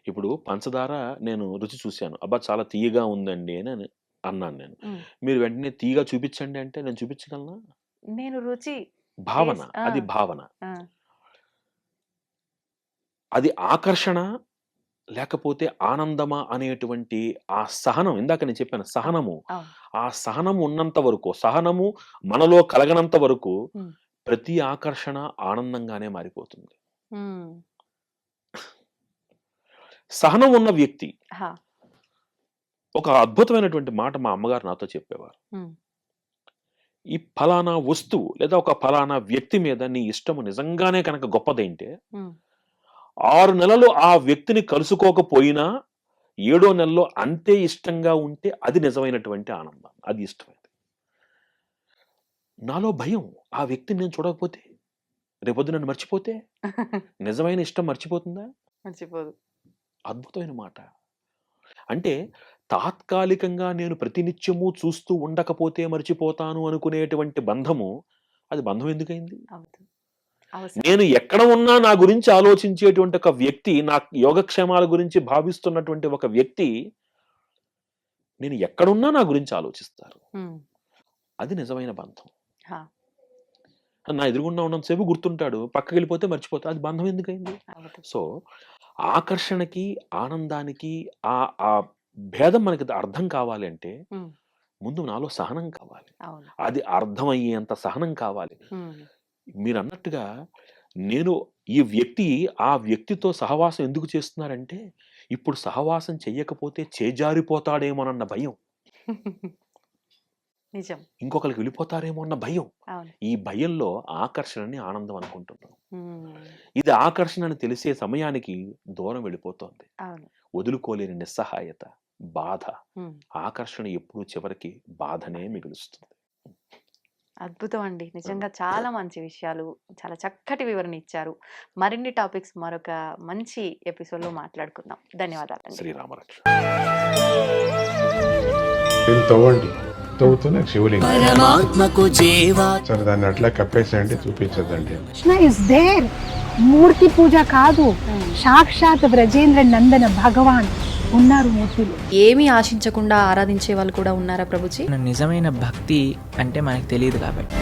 ఇప్పుడు పంచదార నేను రుచి చూసాను. అబ్బా! చాలా తియ్యగా ఉందండి అని అన్నాను నేను. హ్మ్. మీరు వెంటనే తియ్యగా చూపించండి అంటే నేను చూపించగలనా? నేను రుచి భావన. ఆ! అది భావన. ఆ! అది ఆకర్షణ లేకపోతే ఆనందమా అనేటువంటి ఆ సహనం ఇందాక నేను చెప్పాను అవును. సహనము. అవును. ఆ సహనం ఉన్నంత వరకు, సహనము మనలో కలగనంత వరకు హ్మ్. ప్రతి ఆకర్షణ ఆనందంగానే మారిపోతుంది. హ్మ్. సహనం ఉన్న వ్యక్తి హా. ఒక అద్భుతమైనటువంటి మాట మా అమ్మగారు నాతో చెప్పేవారు. హ్మ్. ఈ ఫలానా వస్తువు లేదా ఒక ఫలానా వ్యక్తి మీద నీ ఇష్టము నిజంగానే కనుక గొప్పదైంటే హ్మ్. 6 నెలలు ఆ వ్యక్తిని కలుసుకోకపోయినా 7వ నెలలో అంతే ఇష్టంగా ఉంటే అది నిజమైనటువంటి ఆనందం. అది ఇష్టమైనది. నాలో భయం, ఆ వ్యక్తిని నేను చూడకపోతే, రేపొద్దున నన్ను మర్చిపోతే, నిజమైన ఇష్టం మర్చిపోతుందా? మర్చిపోదు. అద్భుతమైన మాట. అంటే తాత్కాలికంగా నేను ప్రతినిత్యము చూస్తూ ఉండకపోతే మర్చిపోతాను అనుకునేటువంటి బంధము, అది బంధం ఎందుకయింది? అవును. అవసరం. నేను ఎక్కడ ఉన్నా నా గురించి ఆలోచించేటువంటి ఒక వ్యక్తి, నా యోగక్షేమాల గురించి భావిస్తున్నటువంటి ఒక వ్యక్తి, నేను ఎక్కడున్నా నా గురించి ఆలోచిస్తారు. హ్మ్. అది నిజమైన బంధం. హా. నా ఎదురుగుండా ఉన్నంతసేపు గుర్తుంటాడు. పక్కకెళ్ళిపోతే మర్చిపోతా. అది బంధం ఎందుకయింది? అవును. సో, ఆకర్షణకి, ఆనందానికి ఆ ఆ భేదం మనకి అర్థం కావాలి అంటే, హ్మ్. ముందు నాలో సహనం కావాలి. అవును. అది అర్థమయ్యేంత సహనం కావాలి. హ్మ్. మీరన్నట్టుగా నేను ఈ వ్యక్తి ఆ వ్యక్తితో సహవాసం ఎందుకు చేస్తున్నారంటే, ఇప్పుడు సహవాసం చెయ్యకపోతే చేజారిపోతాడేమోనన్న భయం. నిజం. ఇంకొకళ్ళకి వెళ్ళిపోతారేమో అన్న భయం. అవును. ఈ భయంలో ఆకర్షణని ఆనందం అనుకుంటున్నాం. హ్మ్. ఇది ఆకర్షణ అని తెలిసే సమయానికి దూరం వెళ్ళిపోతోంది. అవును. వదులుకోలేని నిస్సహాయత, బాధ. హ్మ్. ఆకర్షణ ఎప్పుడూ చివరికి బాధనే మిగులుస్తుంది. అద్భుతం అండి. నిజంగా చాలా మంచి విషయాలు, చాలా చక్కటి వివరణ ఇచ్చారు. మరిన్ని టాపిక్స్ మరొక మంచి ఎపిసోడ్‌లో మాట్లాడుకుందాం. ధన్యవాదాలండి. శ్రీరామరక్ష. దీన్ని తవ్వండి. తవ్వుతూనే శివలింగం. పరమాత్మకు జీవా సరే దాన్ని అట్లా కప్పేసేయండి, చూపించదండి. Krishna is there. మూర్తి పూజ కాదు, సాక్షాత్ బ్రజేంద్ర నందన భగవాన్ ఉన్నారు మూర్తిలో. ఏమీ ఆశించకుండా ఆరాధించే వాళ్ళు కూడా ఉన్నారా ప్రభుజీ? నిజమైన భక్తి అంటే మనకు తెలియదు కాబట్టి